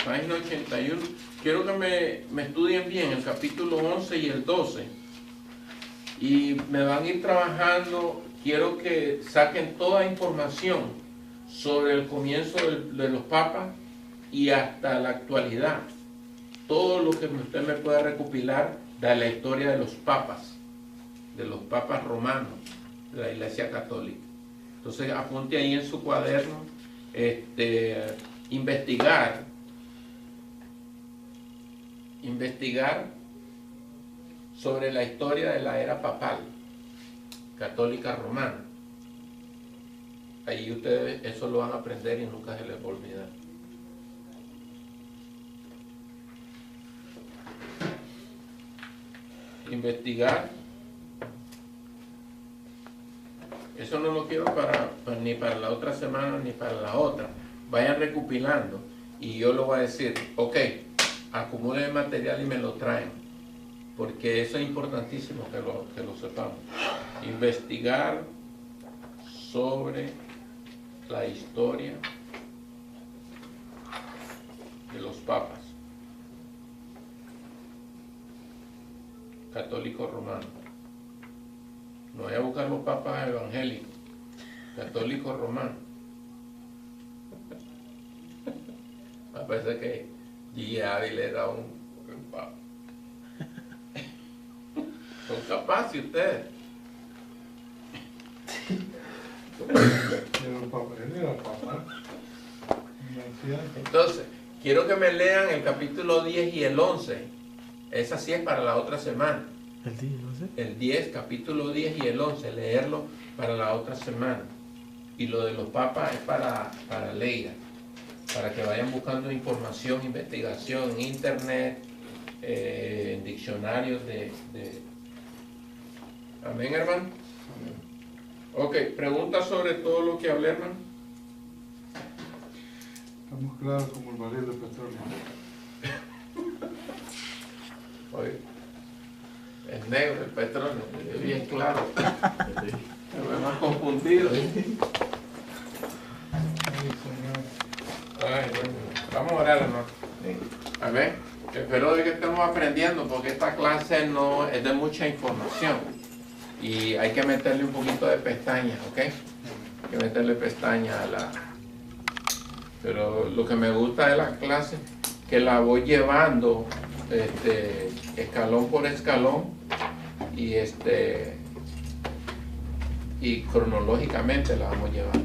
[SPEAKER 1] Página 81, quiero que me estudien bien el capítulo 11 y el 12, y me van a ir trabajando, quiero que saquen toda información sobre el comienzo de los papas y hasta la actualidad. Todo lo que usted me pueda recopilar de la historia de los papas romanos, de la Iglesia Católica. Entonces apunte ahí en su cuaderno, investigar sobre la historia de la era papal, católica romana. Ahí ustedes eso lo van a aprender y nunca se les va a olvidar. Investigar, eso no lo quiero ni para la otra semana ni para la otra. Vayan recopilando y yo lo voy a decir, ok, acumulen el material y me lo traen, porque eso es importantísimo que lo sepamos. Investigar sobre la historia de los papas católicos romanos. No voy a buscar los papas evangélicos, católicos romanos. Me parece que G. Ávila era un papa. Son capaces ustedes. Entonces, quiero que me lean el capítulo 10 y el 11. Esa sí es para la otra semana.
[SPEAKER 2] ¿El 10, no sé?
[SPEAKER 1] El 10, capítulo 10 y el 11, leerlo para la otra semana. Y lo de los papas es para Leira, para que vayan buscando información, investigación en internet, en diccionarios Amén, hermano. Ok, preguntas sobre todo lo que hablé, hermano.
[SPEAKER 4] Estamos claros como el barril de petróleo.
[SPEAKER 1] Oye, es negro el petróleo, es bien claro. Me más confundido. Ay, bueno. Vamos a orar, hermano. A ver, espero de que estemos aprendiendo, porque esta clase no es de mucha información y hay que meterle un poquito de pestañas, ¿ok? Hay que meterle pestañas a la... Pero lo que me gusta de la clase, que la voy llevando escalón por escalón y cronológicamente la vamos llevando.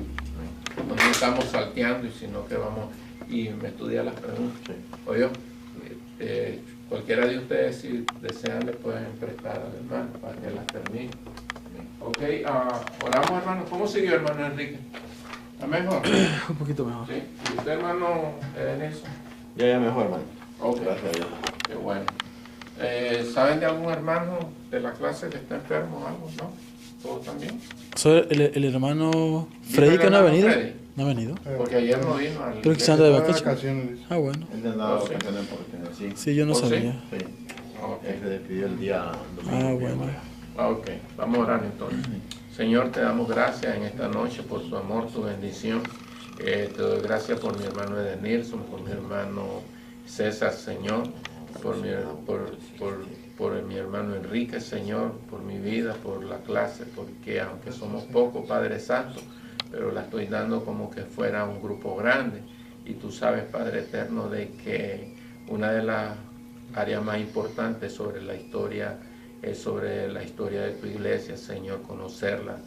[SPEAKER 1] No estamos salteando, y sino que vamos y me estudia las preguntas. Oye, cualquiera de ustedes, si desean, le pueden prestar al hermano para que las termine. Ok, oramos, hermano. ¿Cómo siguió, hermano Enrique? ¿Está mejor?
[SPEAKER 2] Un poquito mejor.
[SPEAKER 1] Sí. ¿Y usted, hermano Denilson?
[SPEAKER 3] Ya mejor, hermano.
[SPEAKER 1] Ok.
[SPEAKER 3] Gracias a Dios.
[SPEAKER 1] Qué bueno. ¿Saben de algún hermano de la clase que está enfermo o algo? ¿No? ¿Todo también?
[SPEAKER 2] Soy el hermano Freddy, que no ha venido.
[SPEAKER 1] Freddy?
[SPEAKER 2] No ha venido.
[SPEAKER 1] Porque ayer no vino al...
[SPEAKER 2] Creo que se anda de
[SPEAKER 4] Está de
[SPEAKER 2] vacaciones.
[SPEAKER 4] vacaciones.
[SPEAKER 2] Ah, bueno.
[SPEAKER 3] Él le andaba
[SPEAKER 1] Oh, sí.
[SPEAKER 3] vacaciones porque sí.
[SPEAKER 2] Sí, yo no
[SPEAKER 1] ¿Oh, sí?
[SPEAKER 2] sabía.
[SPEAKER 3] Sí.
[SPEAKER 1] Ok.
[SPEAKER 3] Él se despidió el día domingo.
[SPEAKER 2] Ah, bueno.
[SPEAKER 1] Ok, vamos a orar entonces. Señor, te damos gracias en esta noche por tu amor, tu bendición. Te doy gracias por mi hermano Edenilson, por mi hermano César, Señor, por mi hermano Enrique, Señor, por mi vida, por la clase, porque aunque somos pocos, Padre Santo, pero la estoy dando como que fuera un grupo grande. Y tú sabes, Padre Eterno, de que una de las áreas más importantes sobre la historia de tu iglesia, Señor, conocerla,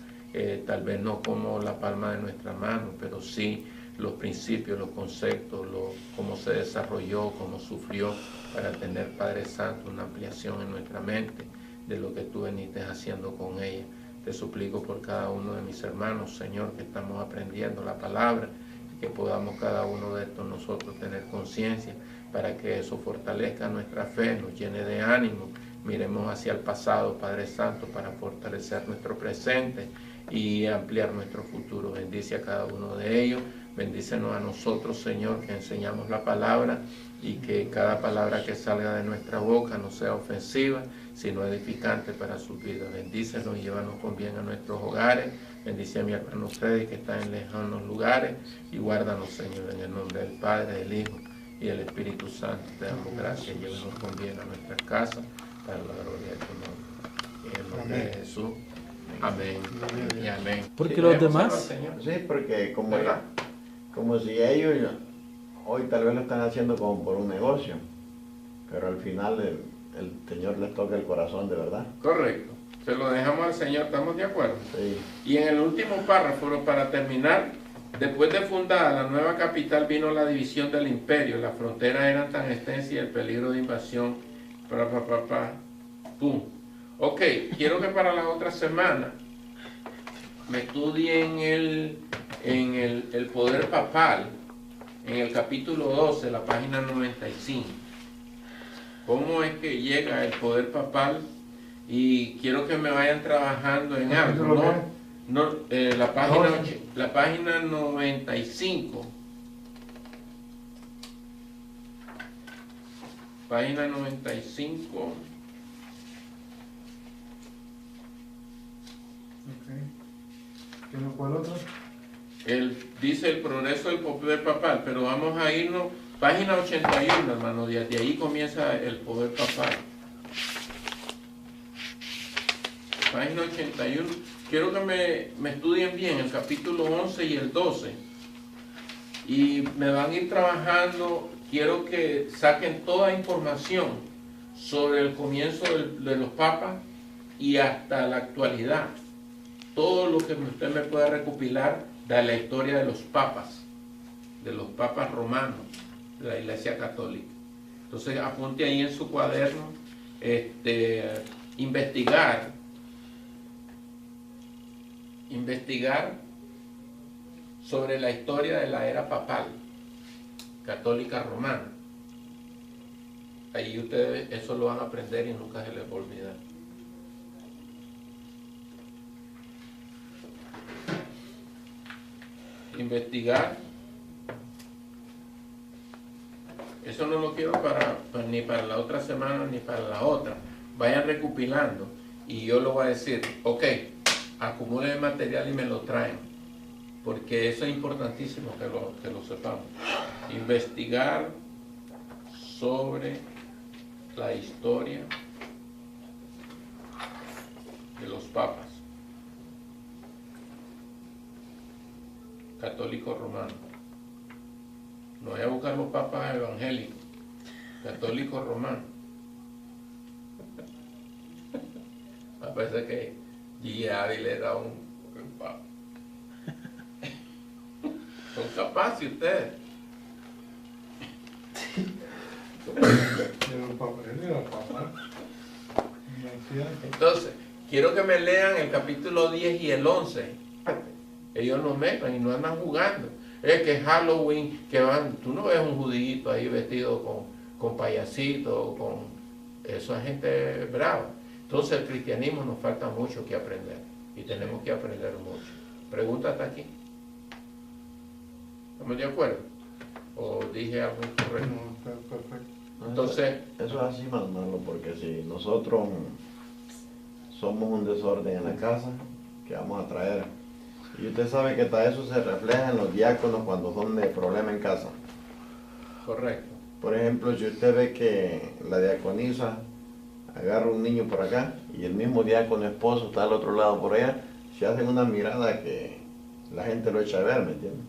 [SPEAKER 1] tal vez no como la palma de nuestra mano, pero sí los principios, los conceptos, cómo se desarrolló, cómo sufrió, para tener, Padre Santo, una ampliación en nuestra mente de lo que tú veniste haciendo con ella. Te suplico por cada uno de mis hermanos, Señor, que estamos aprendiendo la palabra, que podamos cada uno de estos nosotros tener conciencia, para que eso fortalezca nuestra fe, nos llene de ánimo. Miremos hacia el pasado, Padre Santo, para fortalecer nuestro presente y ampliar nuestro futuro. Bendice a cada uno de ellos. Bendícenos a nosotros, Señor, que enseñamos la palabra, y que cada palabra que salga de nuestra boca no sea ofensiva, sino edificante para sus vidas. Bendícenos y llévanos con bien a nuestros hogares. Bendice a mi hermano Freddy, que está en lejanos lugares, y guárdanos, Señor, en el nombre del Padre, del Hijo y del Espíritu Santo. Te damos gracias. Llévanos con bien a nuestras casas, para la gloria de tu nombre. En el nombre de Jesús. Amén. Y amén.
[SPEAKER 2] Porque
[SPEAKER 1] Sí,
[SPEAKER 2] los
[SPEAKER 1] leemos
[SPEAKER 2] demás-
[SPEAKER 1] al Señor.
[SPEAKER 3] Sí, porque
[SPEAKER 1] ¿Verdad?
[SPEAKER 3] como si ellos hoy tal vez lo están haciendo como por un negocio, pero al final el Señor les toca el corazón de verdad.
[SPEAKER 1] Correcto. Se lo dejamos al Señor, ¿estamos de acuerdo?
[SPEAKER 3] Sí.
[SPEAKER 1] Y en el último párrafo, para terminar, después de fundada la nueva capital, vino la división del imperio. Las fronteras eran tan extensas y el peligro de invasión. Pum. Ok, quiero que para la otra semana me estudien el poder papal, en el capítulo 12, la página 95. ¿Cómo es que llega el poder papal? Y quiero que me vayan trabajando en algo,
[SPEAKER 4] ¿Capítulo
[SPEAKER 1] ¿no? La página 95. Página 95.
[SPEAKER 4] Ok. ¿Cuál otro?
[SPEAKER 1] Dice el progreso del poder papal, pero vamos a irnos, página 81, hermano, de ahí comienza el poder papal. Página 81, quiero que me estudien bien el capítulo 11 y el 12, y me van a ir trabajando. Quiero que saquen toda información sobre el comienzo de los papas y hasta la actualidad, todo lo que usted me pueda recopilar de la historia de los papas romanos, de la Iglesia Católica. Entonces apunte ahí en su cuaderno, investigar sobre la historia de la era papal católica romana. Ahí ustedes eso lo van a aprender y nunca se les va a olvidar. Investigar. Eso no lo quiero ni para la otra semana ni para la otra. Vayan recopilando y yo lo voy a decir, ok, acumulen el material y me lo traen, porque eso es importantísimo que lo sepamos. Investigar sobre la historia de los papas católicos romanos. No voy a buscar los papas evangélicos, católicos romanos. Parece que G. Ávila era un son capaces ustedes.
[SPEAKER 4] Era un papá, él era papá. Me hacía-
[SPEAKER 1] Entonces, quiero que me lean el capítulo 10 y el 11. Ellos no mezclan y no andan jugando. Es que es Halloween, que van, tú no ves un judío ahí vestido con payasito, con esa gente brava. Entonces el cristianismo nos falta mucho que aprender y tenemos que aprender mucho. Pregunta hasta aquí. ¿Estamos de acuerdo? ¿O dije algo incorrecto?
[SPEAKER 4] No, está perfecto.
[SPEAKER 1] Entonces,
[SPEAKER 3] Eso es así, Manolo, porque si nosotros somos un desorden en la casa, ¿qué vamos a traer? Y usted sabe que hasta eso se refleja en los diáconos cuando son de problema en casa.
[SPEAKER 1] correcto.
[SPEAKER 3] Por ejemplo, si usted ve que la diaconisa agarra un niño por acá y el mismo diácono esposo está al otro lado por allá, se hacen una mirada que la gente lo echa a ver, ¿me entiende?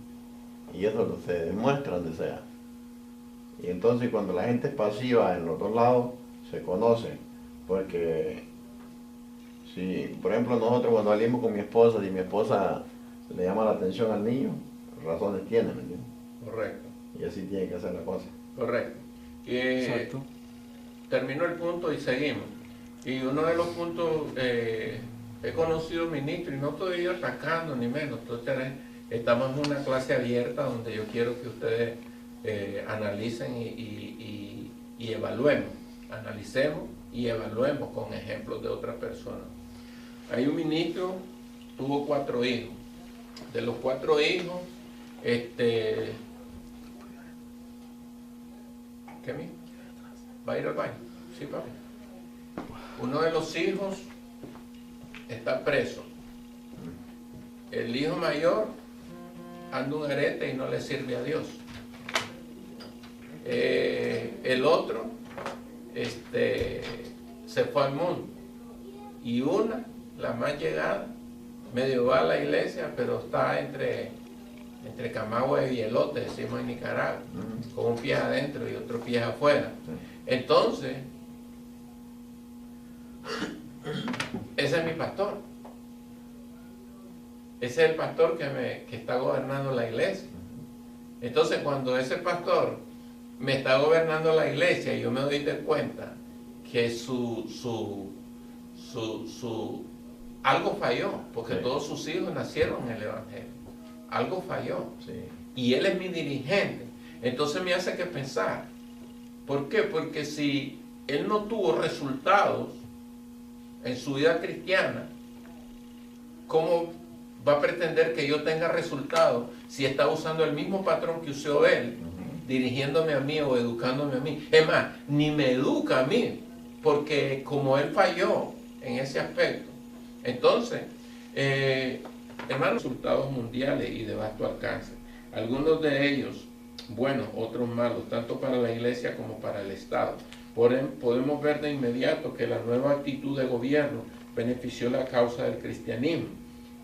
[SPEAKER 3] Y eso se demuestra donde sea. Y entonces cuando la gente es pasiva en los dos lados, se conoce. Porque si, por ejemplo, nosotros cuando salimos con mi esposa y mi esposa le llama la atención al niño, razones tiene, ¿me entiende?
[SPEAKER 1] Correcto,
[SPEAKER 3] Y así tiene que hacer la cosa.
[SPEAKER 1] correcto.
[SPEAKER 2] Exacto.
[SPEAKER 1] Terminó el punto y seguimos. Y uno de los puntos, he conocido ministros y no estoy atacando ni menos. Entonces, estamos en una clase abierta donde yo quiero que ustedes analicen y evaluemos. Analicemos y evaluemos con ejemplos de otras personas. Hay un ministro, tuvo 4 hijos. De los 4 hijos, ¿qué mismo? ¿Va a ir al baño? Sí, papi. Uno de los hijos está preso. El hijo mayor anda un arete y no le sirve a Dios. El otro se fue al mundo. Y una, la más llegada, medio va a la iglesia, pero está entre Camagüey y Elote, decimos en Nicaragua, con un pie adentro y otro pie afuera. Entonces, ese es mi pastor. Ese es el pastor que está gobernando la iglesia. Entonces, cuando ese pastor me está gobernando la iglesia y yo me doy de cuenta que algo falló, porque
[SPEAKER 3] Sí.
[SPEAKER 1] todos sus hijos nacieron en el Evangelio. Algo falló.
[SPEAKER 3] Sí.
[SPEAKER 1] Y él es mi dirigente. Entonces me hace que pensar. ¿Por qué? Porque si él no tuvo resultados en su vida cristiana, ¿cómo va a pretender que yo tenga resultados si está usando el mismo patrón que usó él, dirigiéndome a mí o educándome a mí? Es más, ni me educa a mí, porque como él falló en ese aspecto. Entonces, hermanos, resultados mundiales y de vasto alcance. Algunos de ellos buenos, otros malos, tanto para la iglesia como para el Estado. Podemos ver de inmediato que la nueva actitud de gobierno benefició la causa del cristianismo.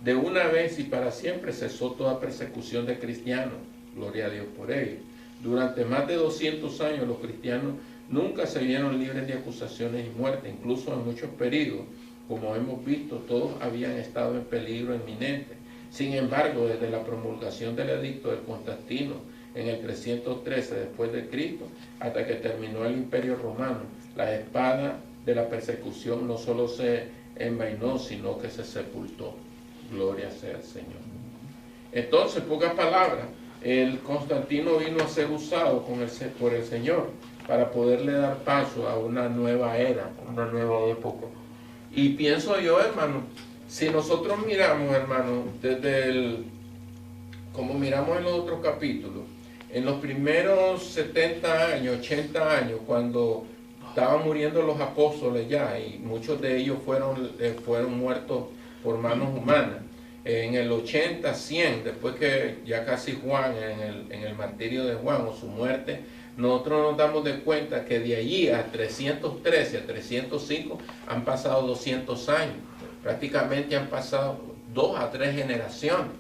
[SPEAKER 1] De una vez y para siempre cesó toda persecución de cristianos, gloria a Dios por ello. Durante más de 200 años los cristianos nunca se vieron libres de acusaciones y muerte, incluso en muchos periodos, como hemos visto, todos habían estado en peligro inminente. Sin embargo, desde la promulgación del edicto de Constantino en el 313 después de Cristo hasta que terminó el Imperio Romano, la espada de la persecución no solo se envainó, sino que se sepultó. Gloria sea al Señor. Entonces, pocas palabras, el Constantino vino a ser usado por el Señor para poderle dar paso a una nueva era, una nueva época. Y pienso yo, hermano, si nosotros miramos, hermano, como miramos en los otros capítulos, en los primeros 70 años, 80 años, cuando estaban muriendo los apóstoles ya, y muchos de ellos fueron muertos por manos humanas, en el 80, 100, después que ya casi Juan, en el martirio de Juan o su muerte, nosotros nos damos de cuenta que de allí a 313, a 305, han pasado 200 años. Prácticamente han pasado 2 a 3 generaciones.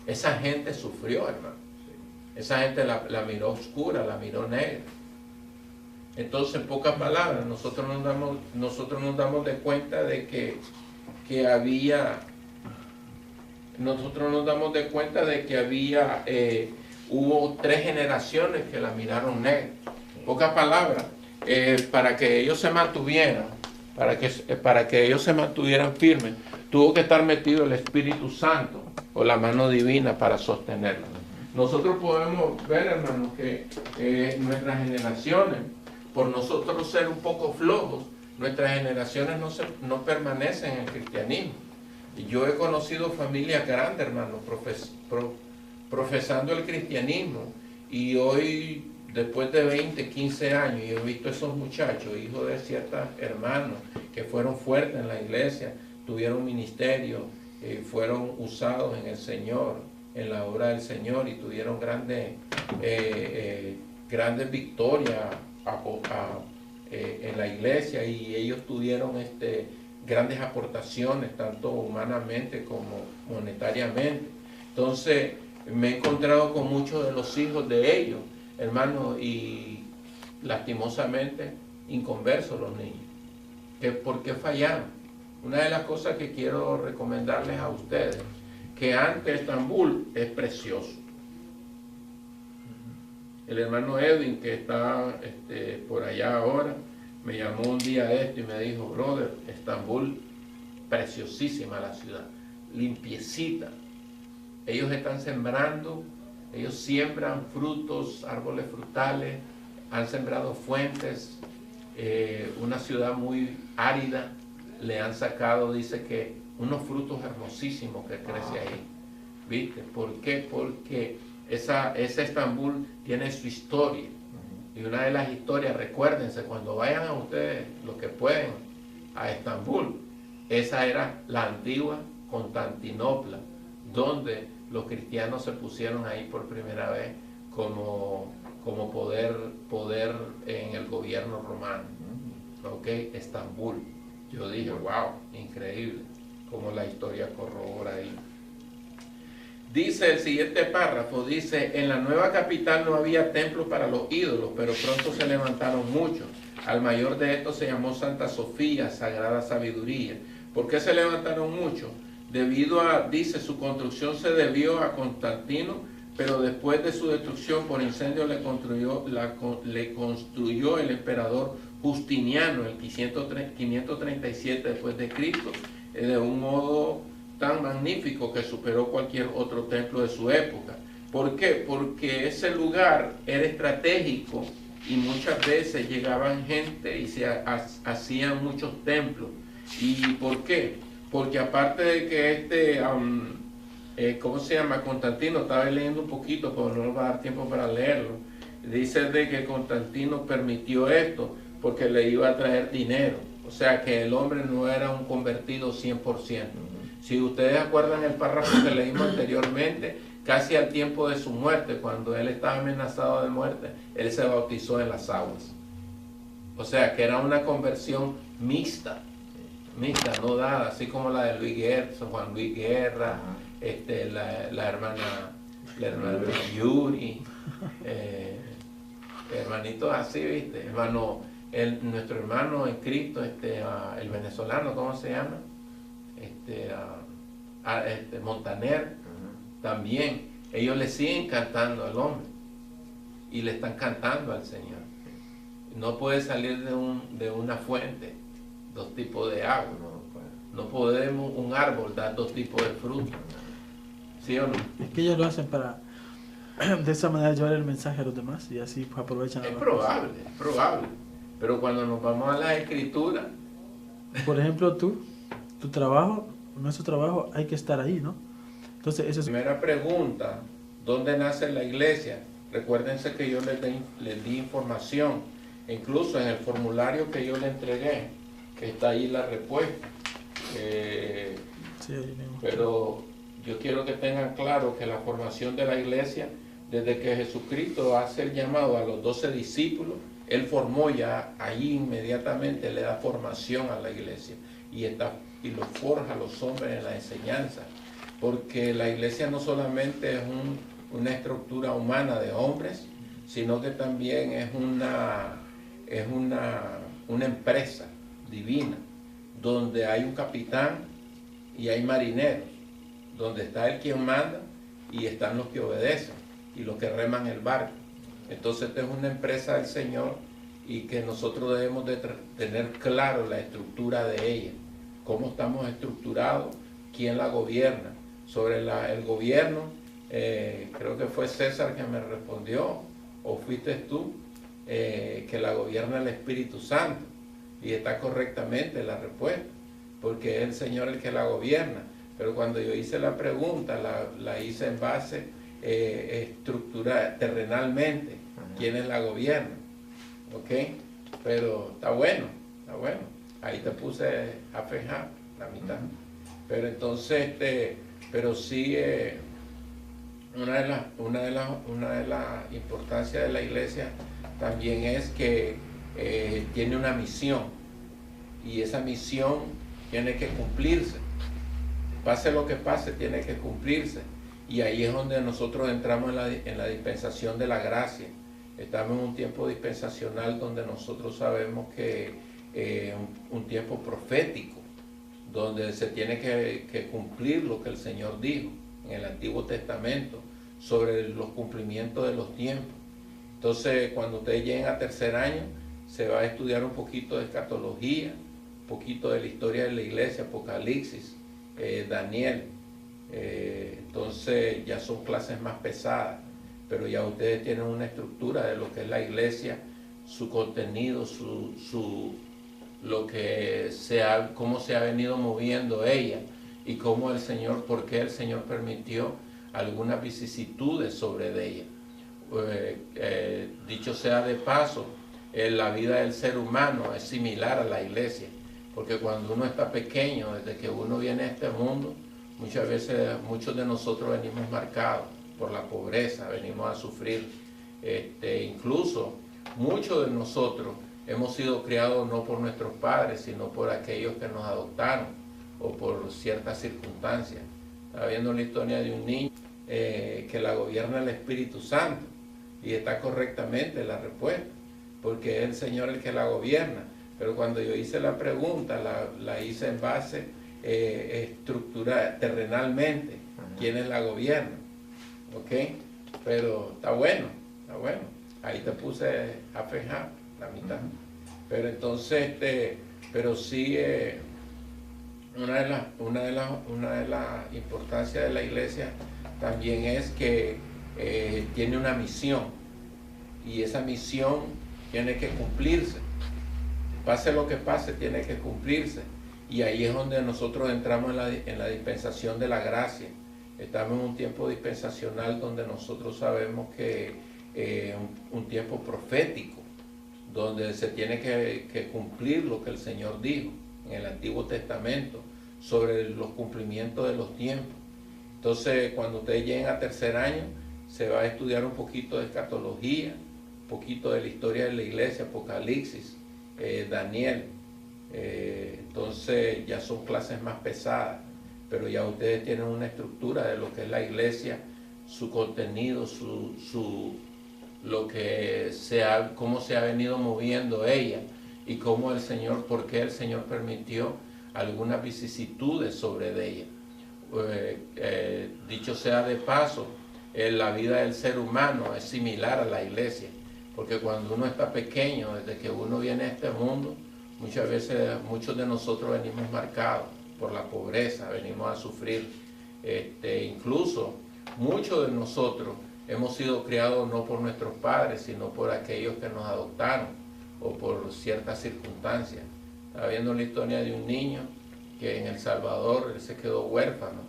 [SPEAKER 1] Esa gente sufrió, hermano. Esa gente la miró oscura, la miró negra. Entonces, en pocas palabras, nosotros nos damos de cuenta de que que había, nosotros nos damos de cuenta de que había, hubo 3 generaciones que la miraron negra. Pocas palabras, para que ellos se mantuvieran, para que ellos se mantuvieran firmes, tuvo que estar metido el Espíritu Santo o la mano divina para sostenerlo. Nosotros podemos ver, hermanos, que nuestras generaciones, por nosotros ser un poco flojos, nuestras generaciones no permanecen en el cristianismo. Y yo he conocido familias grandes, hermanos, profesando el cristianismo, y hoy, después de 20, 15 años, yo he visto esos muchachos, hijos de ciertos hermanos, que fueron fuertes en la iglesia, tuvieron ministerio, fueron usados en el Señor, en la obra del Señor, y tuvieron grandes victorias en la iglesia, y ellos tuvieron grandes aportaciones, tanto humanamente como monetariamente. Entonces, me he encontrado con muchos de los hijos de ellos, hermanos, y lastimosamente inconversos los niños. ¿Por qué fallaron? Una de las cosas que quiero recomendarles a ustedes, que antes Estambul es precioso. El hermano Edwin, que está por allá ahora, me llamó un día de esto y me dijo: brother, Estambul, preciosísima la ciudad, limpiecita. Ellos están sembrando, ellos siembran frutos, árboles frutales, han sembrado fuentes, una ciudad muy árida, le han sacado, dice que, unos frutos hermosísimos que crece ahí. ¿Viste? ¿Por qué? Porque ese Estambul tiene su historia. Y una de las historias, recuérdense, cuando vayan a ustedes, los que pueden, a Estambul, esa era la antigua Constantinopla, donde los cristianos se pusieron ahí por primera vez como poder en el gobierno romano. ¿Ok? Estambul. Yo dije, wow, increíble, como la historia corrobora ahí. Dice el siguiente párrafo, dice: en la nueva capital no había templo para los ídolos, pero pronto se levantaron muchos. Al mayor de estos se llamó Santa Sofía, Sagrada Sabiduría. ¿Por qué se levantaron muchos? Debido a, dice, su construcción se debió a Constantino, pero después de su destrucción por incendio le construyó el emperador Justiniano, el 537 después de Cristo, de un modo tan magnífico que superó cualquier otro templo de su época. ¿Por qué? Porque ese lugar era estratégico y muchas veces llegaban gente y se hacían muchos templos. ¿Y por qué? Porque aparte de que ¿cómo se llama? Constantino, estaba leyendo un poquito, pero no nos va a dar tiempo para leerlo. Dice de que Constantino permitió esto porque le iba a traer dinero. O sea que el hombre no era un convertido 100%. Si ustedes acuerdan el párrafo que leímos anteriormente, casi al tiempo de su muerte, cuando él estaba amenazado de muerte, él se bautizó en las aguas. O sea que era una conversión mixta, no dada, así como la de Luis Guerra, Juan Luis Guerra, la hermana Yuri, hermanitos así, ¿viste? Hermano, nuestro hermano en Cristo, el venezolano, ¿cómo se llama? Montaner, también, ellos le siguen cantando al hombre y le están cantando al Señor. No puede salir de una fuente 2 tipos de agua. No podemos un árbol dar 2 tipos de fruta. ¿Sí o no?
[SPEAKER 2] Es que ellos lo hacen para de esa manera llevar el mensaje a los demás y así pues aprovechan.
[SPEAKER 1] Es probable. Pero cuando nos vamos a la Escritura,
[SPEAKER 2] por ejemplo, tu trabajo, nuestro trabajo, hay que estar ahí, ¿no? Entonces, eso es...
[SPEAKER 1] Primera pregunta: ¿dónde nace la iglesia? Recuérdense que yo les di información, incluso en el formulario que yo le entregué, que está ahí la respuesta.
[SPEAKER 2] Sí, ahí mismo.
[SPEAKER 1] Pero yo quiero que tengan claro que la formación de la iglesia, desde que Jesucristo hace el llamado a los 12 discípulos, Él formó ya ahí inmediatamente, le da formación a la iglesia y lo forja a los hombres en la enseñanza. Porque la iglesia no solamente es una estructura humana de hombres, sino que también es una empresa divina, donde hay un capitán y hay marineros, donde está el quien manda y están los que obedecen y los que reman el barco. Entonces esta es una empresa del Señor y que nosotros debemos de tener claro la estructura de ella, cómo estamos estructurados, quién la gobierna. Sobre el gobierno, creo que fue César que me respondió, o fuiste tú, que la gobierna el Espíritu Santo, y está correctamente la respuesta, porque es el Señor el que la gobierna. Pero cuando yo hice la pregunta, la hice en base estructural, terrenalmente, quiénes la gobiernan, ¿ok? Pero está bueno, ahí te puse a fejar la mitad. Pero entonces, pero sí, una de las importancias de la iglesia también es que tiene una misión, y esa misión tiene que cumplirse. Pase lo que pase, tiene que cumplirse. Y ahí es donde nosotros entramos en la dispensación de la gracia. Estamos en un tiempo dispensacional donde nosotros sabemos que un tiempo profético, donde se tiene que cumplir lo que el Señor dijo en el Antiguo Testamento sobre los cumplimientos de los tiempos. Entonces, cuando ustedes lleguen a tercer año, se va a estudiar un poquito de escatología, un poquito de la historia de la iglesia, Apocalipsis, Daniel. Entonces ya son clases más pesadas, pero ya ustedes tienen una estructura de lo que es la iglesia, su contenido, cómo se ha venido moviendo ella, y cómo el Señor, por qué el Señor permitió algunas vicisitudes sobre ella. Dicho sea de paso, la vida del ser humano es similar a la iglesia, porque cuando uno está pequeño, desde que uno viene a este mundo, muchas veces muchos de nosotros venimos marcados por la pobreza, venimos a sufrir. Incluso muchos de nosotros hemos sido criados no por nuestros padres, sino por aquellos que nos adoptaron o por ciertas circunstancias. Estaba viendo la historia de un niño que la gobierna el Espíritu Santo, y está correctamente la respuesta, porque es el Señor el que la gobierna. Pero cuando yo hice la pregunta, la hice en base estructural, terrenalmente, quiénes la gobiernan, ¿ok? Pero está bueno, ahí te puse a fejar la mitad. Pero entonces, pero sí, una de las importancias de la iglesia también es que tiene una misión, y esa misión tiene que cumplirse. Pase lo que pase, tiene que cumplirse. Y ahí es donde nosotros entramos en la dispensación de la gracia. Estamos en un tiempo dispensacional donde nosotros sabemos que un tiempo profético, donde se tiene que cumplir lo que el Señor dijo en el Antiguo Testamento sobre los cumplimientos de los tiempos. Entonces, cuando ustedes lleguen a tercer año, se va a estudiar un poquito de escatología, un poquito de la historia de la iglesia, Apocalipsis, Daniel. Entonces ya son clases más pesadas, pero ya ustedes tienen una estructura de lo que es la iglesia, su contenido, cómo se ha venido moviendo ella, y cómo el Señor, por qué el Señor permitió algunas vicisitudes sobre ella. Dicho sea de paso, la vida del ser humano es similar a la iglesia, porque cuando uno está pequeño, desde que uno viene a este mundo, muchas veces muchos de nosotros venimos marcados por la pobreza, venimos a sufrir. Incluso muchos de nosotros hemos sido criados no por nuestros padres, sino por aquellos que nos adoptaron o por ciertas circunstancias. Estaba viendo la historia de un niño que en El Salvador él se quedó huérfano,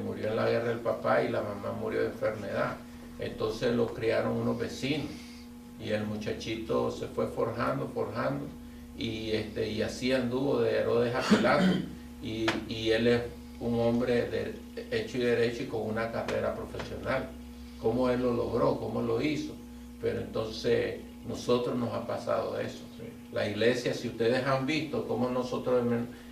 [SPEAKER 1] murió en la guerra el papá y la mamá murió de enfermedad. Entonces lo criaron unos vecinos, y el muchachito se fue forjando, y así anduvo de Herodes a Pilato, y él es un hombre hecho y derecho y con una carrera profesional. ¿Cómo él lo logró? ¿Cómo lo hizo? Pero entonces nosotros nos ha pasado eso. La iglesia, si ustedes han visto cómo nosotros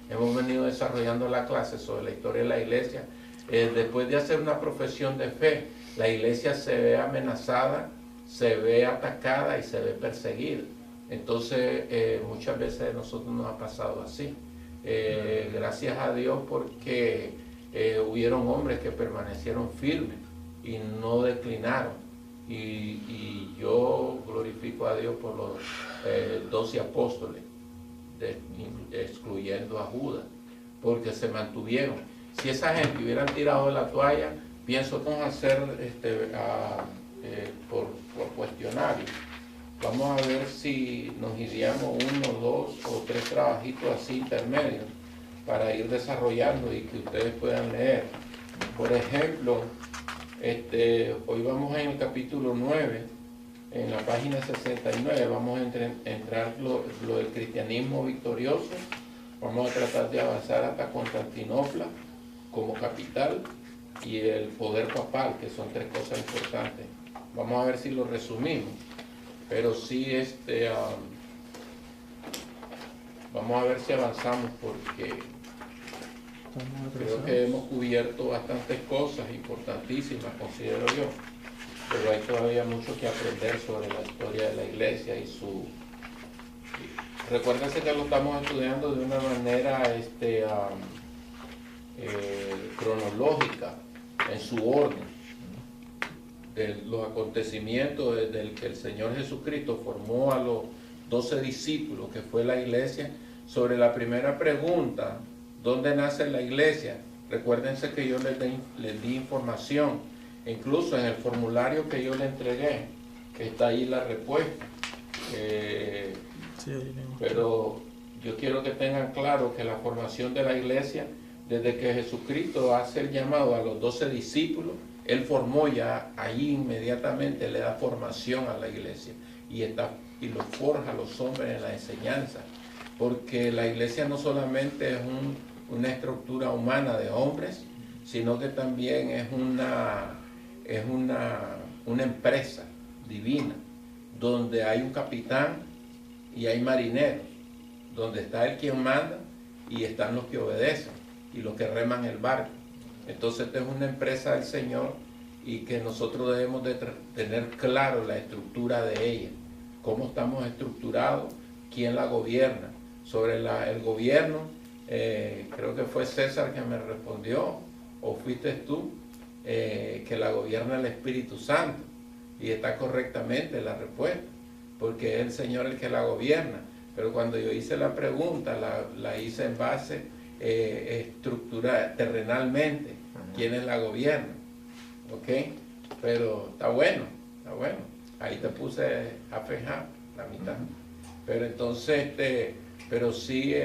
[SPEAKER 1] hemos venido desarrollando la clase sobre la historia de la iglesia, después de hacer una profesión de fe, la iglesia se ve amenazada, se ve atacada y se ve perseguida. Entonces muchas veces a nosotros nos ha pasado así. Gracias a Dios porque hubieron hombres que permanecieron firmes y no declinaron. Y yo glorifico a Dios por los 12 apóstoles, excluyendo a Judas, porque se mantuvieron. Si esa gente hubieran tirado de la toalla, pienso que vamos a hacer por cuestionario. Vamos a ver si nos iríamos 1, 2 o 3 trabajitos así intermedios para ir desarrollando y que ustedes puedan leer. Por ejemplo, hoy vamos en el capítulo 9, en la página 69, vamos a entrar lo del cristianismo victorioso. Vamos a tratar de avanzar hasta Constantinopla como capital y el poder papal, que son 3 cosas importantes. Vamos a ver si lo resumimos, pero sí vamos a ver si avanzamos porque creo que hemos cubierto bastantes cosas importantísimas, considero yo, pero hay todavía mucho que aprender sobre la historia de la iglesia y su... Recuérdense que lo estamos estudiando de una manera cronológica, en su orden, de los acontecimientos desde el que el Señor Jesucristo formó a los 12 discípulos, que fue la iglesia. Sobre la primera pregunta, ¿dónde nace la iglesia? Recuérdense que yo les di información, incluso en el formulario que yo le entregué, que está ahí la respuesta. Pero yo quiero que tengan claro que la formación de la iglesia, desde que Jesucristo hace el llamado a los 12 discípulos, Él formó ya ahí inmediatamente, le da formación a la iglesia y lo forja a los hombres en la enseñanza. Porque la iglesia no solamente es una estructura humana de hombres, sino que también es una empresa divina, donde hay un capitán y hay marineros, donde está el quien manda y están los que obedecen y los que reman el barco. Entonces esta es una empresa del Señor y que nosotros debemos de tener claro la estructura de ella, cómo estamos estructurados, quién la gobierna. Sobre el gobierno, creo que fue César que me respondió, o fuiste tú, que la gobierna el Espíritu Santo, y está correctamente la respuesta, porque es el Señor el que la gobierna. Pero cuando yo hice la pregunta, la hice en base estructura terrenalmente, quiénes la gobiernan, ¿ok? Pero está bueno, ahí te puse a fejar la mitad. Pero entonces, pero sí,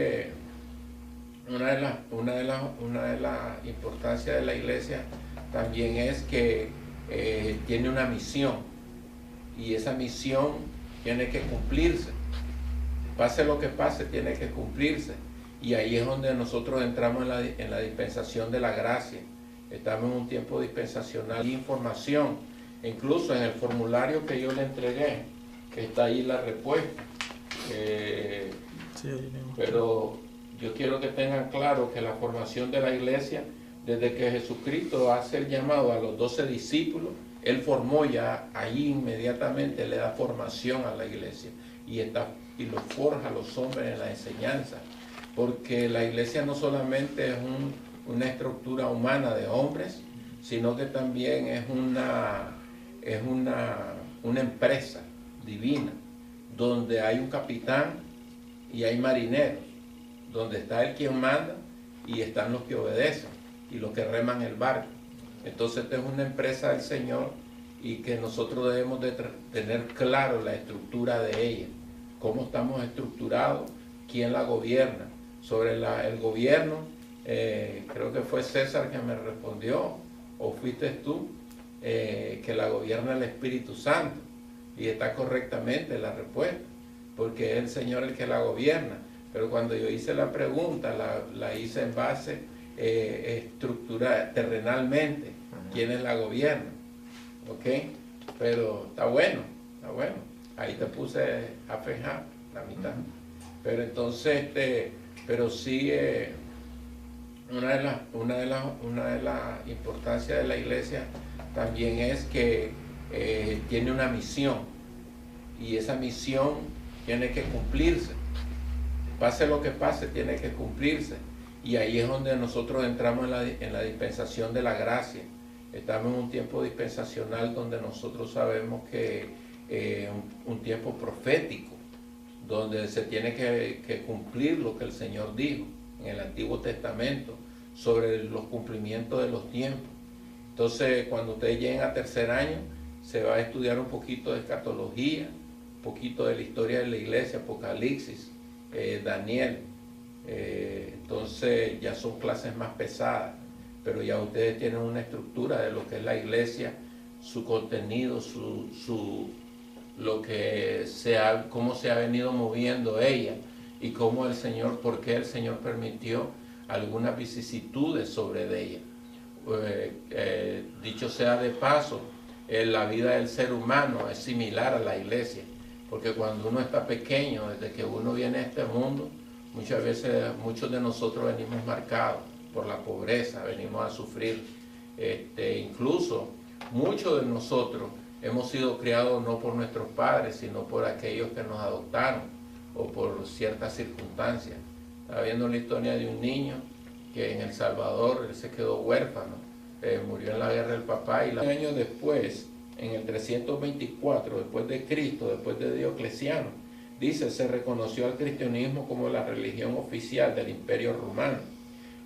[SPEAKER 1] una de las importancias de la iglesia también es que tiene una misión, y esa misión tiene que cumplirse. Pase lo que pase, tiene que cumplirse. Y ahí es donde nosotros entramos en la dispensación de la gracia. Estamos en un tiempo dispensacional de información. Incluso en el formulario que yo le entregué, que está ahí la respuesta. Pero yo quiero que tengan claro que la formación de la iglesia, desde que Jesucristo hace el llamado a los 12 discípulos, Él formó ya ahí inmediatamente, le da formación a la iglesia y lo forja a los hombres en la enseñanza. Porque la iglesia no solamente es una estructura humana de hombres, sino que también es una empresa divina, donde hay un capitán y hay marineros, donde está el quien manda y están los que obedecen y los que reman el barco. Entonces esta es una empresa del Señor y que nosotros debemos de tener claro la estructura de ella, cómo estamos estructurados, quién la gobierna. Sobre el gobierno, creo que fue César que me respondió, o fuiste tú, que la gobierna el Espíritu Santo, y está correctamente la respuesta, porque es el Señor el que la gobierna. Pero cuando yo hice la pregunta, la hice en base estructura terrenalmente, quiénes la gobiernan, ¿ok? Pero está bueno, ahí te puse a fejar la mitad. Pero entonces, pero sí, una de las importancias de la iglesia también es que tiene una misión, y esa misión tiene que cumplirse. pase lo que pase, tiene que cumplirse. Y ahí es donde nosotros entramos en la dispensación de la gracia. Estamos en un tiempo dispensacional donde nosotros sabemos que un tiempo profético, donde se tiene que cumplir lo que el Señor dijo en el Antiguo Testamento sobre los cumplimientos de los tiempos. Entonces, cuando ustedes lleguen a tercer año, se va a estudiar un poquito de escatología, un poquito de la historia de la iglesia, Apocalipsis, Daniel. Entonces ya son clases más pesadas, pero ya ustedes tienen una estructura de lo que es la iglesia, su contenido, cómo se ha venido moviendo ella y cómo el Señor, por qué el Señor permitió algunas vicisitudes sobre ella. Dicho sea de paso, la vida del ser humano es similar a la iglesia, porque cuando uno está pequeño, desde que uno viene a este mundo, muchas veces muchos de nosotros venimos marcados por la pobreza, venimos a sufrir. Incluso muchos de nosotros hemos sido criados no por nuestros padres, sino por aquellos que nos adoptaron o por ciertas circunstancias. Estaba viendo la historia de un niño que en El Salvador él se quedó huérfano, murió en la guerra del papá, y años después, en el 324 después de Cristo, después de Diocleciano, dice, se reconoció al cristianismo como la religión oficial del Imperio Romano,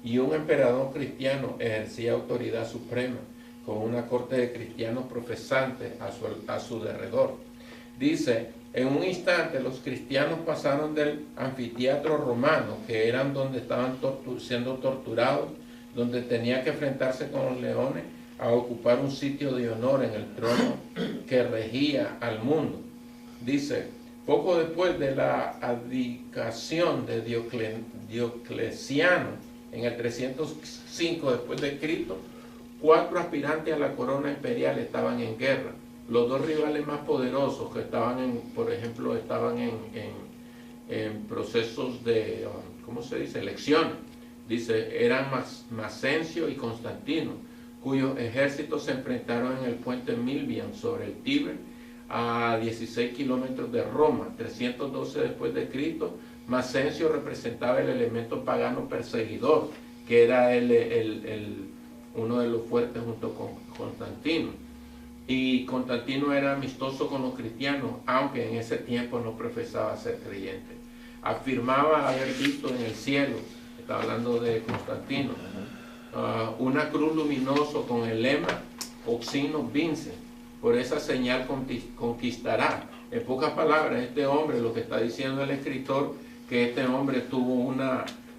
[SPEAKER 1] y un emperador cristiano ejercía autoridad suprema con una corte de cristianos profesantes a su derredor. Dice, en un instante los cristianos pasaron del anfiteatro romano, que eran donde estaban siendo torturados, donde tenía que enfrentarse con los leones, a ocupar un sitio de honor en el trono que regía al mundo. Dice, poco después de la abdicación de Diocleciano, en el 305 después de Cristo, 4 aspirantes a la corona imperial estaban en guerra. Los 2 rivales más poderosos que estaban por ejemplo, estaban en procesos de, ¿cómo se dice?, elecciones. Dice, eran Macencio y Constantino, cuyos ejércitos se enfrentaron en el puente Milvian sobre el Tíber, a 16 kilómetros de Roma, 312 después de Cristo. Macencio representaba el elemento pagano perseguidor, que era uno de los fuertes junto con Constantino. Y Constantino era amistoso con los cristianos, aunque en ese tiempo no profesaba ser creyente. Afirmaba haber visto en el cielo, está hablando de Constantino, una cruz luminosa con el lema Oxino Vince, por esa señal conquistará. En pocas palabras, este hombre, lo que está diciendo el escritor, que este hombre tuvo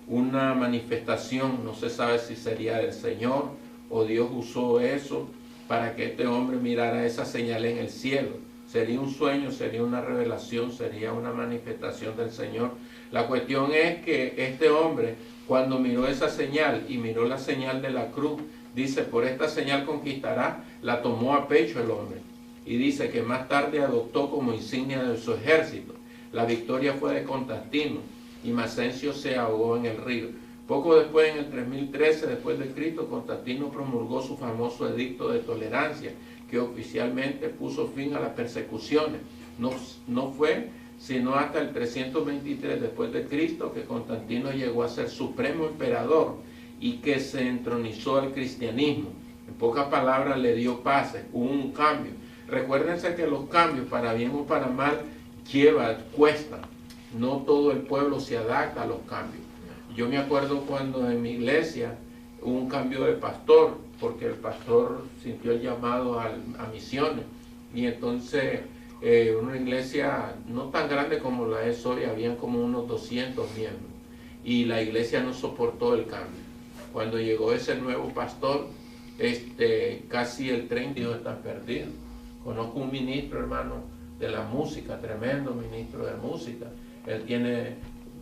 [SPEAKER 1] una manifestación, no se sabe si sería del Señor o Dios usó eso para que este hombre mirara esa señal en el cielo. Sería un sueño, sería una revelación, sería una manifestación del Señor. La cuestión es que este hombre, cuando miró esa señal y miró la señal de la cruz, dice, por esta señal conquistará, la tomó a pecho el hombre. Y dice que más tarde adoptó como insignia de su ejército. La victoria fue de Constantino y Macencio se ahogó en el río. Poco después, en el 3013 después de Cristo, Constantino promulgó su famoso edicto de tolerancia, que oficialmente puso fin a las persecuciones. No fue sino hasta el 323 después de Cristo que Constantino llegó a ser supremo emperador y que se entronizó al cristianismo. En pocas palabras, le dio paz, hubo un cambio. Recuérdense que los cambios, para bien o para mal, cuestan. No todo el pueblo se adapta a los cambios. Yo me acuerdo cuando en mi iglesia hubo un cambio de pastor, porque el pastor sintió el llamado a misiones. Y entonces, una iglesia no tan grande como la es hoy, habían como unos 200 miembros. Y la iglesia no soportó el cambio. Cuando llegó ese nuevo pastor, casi el 30 están perdidos. Conozco un ministro, hermano, de la música, tremendo ministro de música. Él tiene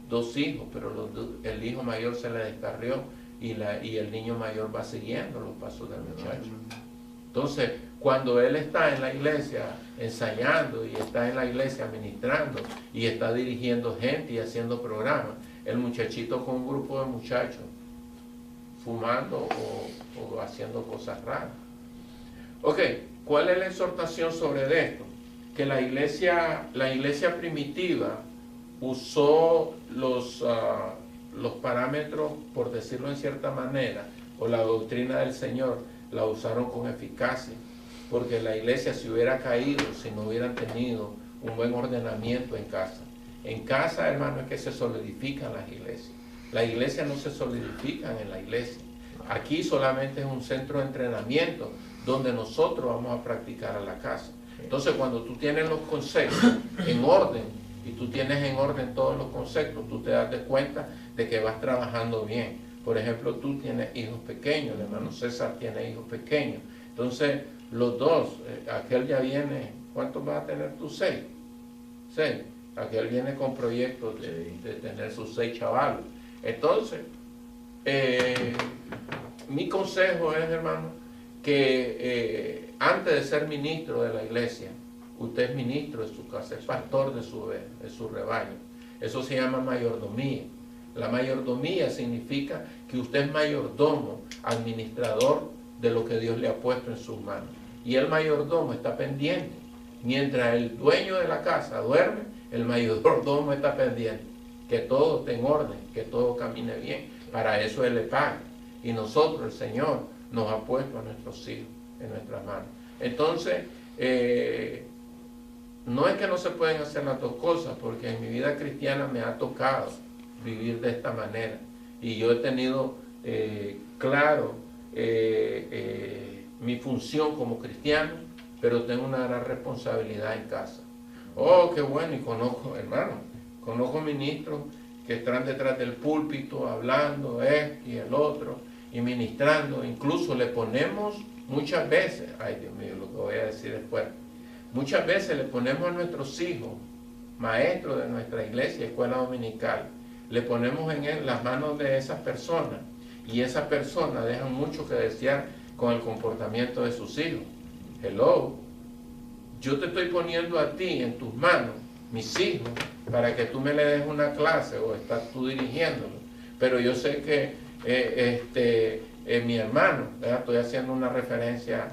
[SPEAKER 1] 2 hijos, pero el hijo mayor se le descarrió y el niño mayor va siguiendo los pasos del muchacho. Entonces, cuando él está en la iglesia ensayando y está en la iglesia ministrando y está dirigiendo gente y haciendo programas, el muchachito con un grupo de muchachos fumando o haciendo cosas raras. Ok, ¿cuál es la exhortación sobre esto? Que la iglesia primitiva usó los parámetros, por decirlo en cierta manera, o la doctrina del Señor, la usaron con eficacia, porque la iglesia se hubiera caído si no hubieran tenido un buen ordenamiento en casa. En casa, hermano, es que se solidifican las iglesias. Las iglesias no se solidifican en la iglesia. Aquí solamente es un centro de entrenamiento donde nosotros vamos a practicar a la casa. Entonces, cuando tú tienes los conceptos en orden y tú tienes en orden todos los conceptos, tú te das de cuenta de que vas trabajando bien. Por ejemplo, tú tienes hijos pequeños, el hermano César tiene hijos pequeños. Entonces, los dos, aquel ya viene, ¿cuántos vas a tener tú? 6. 6. Aquel viene con proyectos de tener sus 6 chavalos. Entonces, mi consejo es, hermano, que antes de ser ministro de la iglesia, usted es ministro de su casa, es pastor de su rebaño. Eso se llama mayordomía. La mayordomía significa que usted es mayordomo, administrador de lo que Dios le ha puesto en sus manos. Y el mayordomo está pendiente. Mientras el dueño de la casa duerme, el mayordomo está pendiente. Que todo esté en orden, que todo camine bien. Para eso Él le paga. Y nosotros, el Señor, nos ha puesto a nuestros hijos en nuestras manos. Entonces, no es que no se pueden hacer las dos cosas, porque en mi vida cristiana me ha tocado vivir de esta manera. Y yo he tenido claro mi función como cristiano, pero tengo una gran responsabilidad en casa. Oh, qué bueno, y conozco, hermano, conozco ministros que están detrás del púlpito hablando esto y el otro y ministrando. Incluso le ponemos muchas veces, ay Dios mío, lo que voy a decir después, muchas veces le ponemos a nuestros hijos, maestros de nuestra iglesia, escuela dominical, le ponemos en las manos de esas personas y esas personas dejan mucho que desear con el comportamiento de sus hijos. Hello, yo te estoy poniendo a ti en tus manos, mis hijos, para que tú me le des una clase o estás tú dirigiéndolo. Pero yo sé que mi hermano, ¿verdad? Estoy haciendo una referencia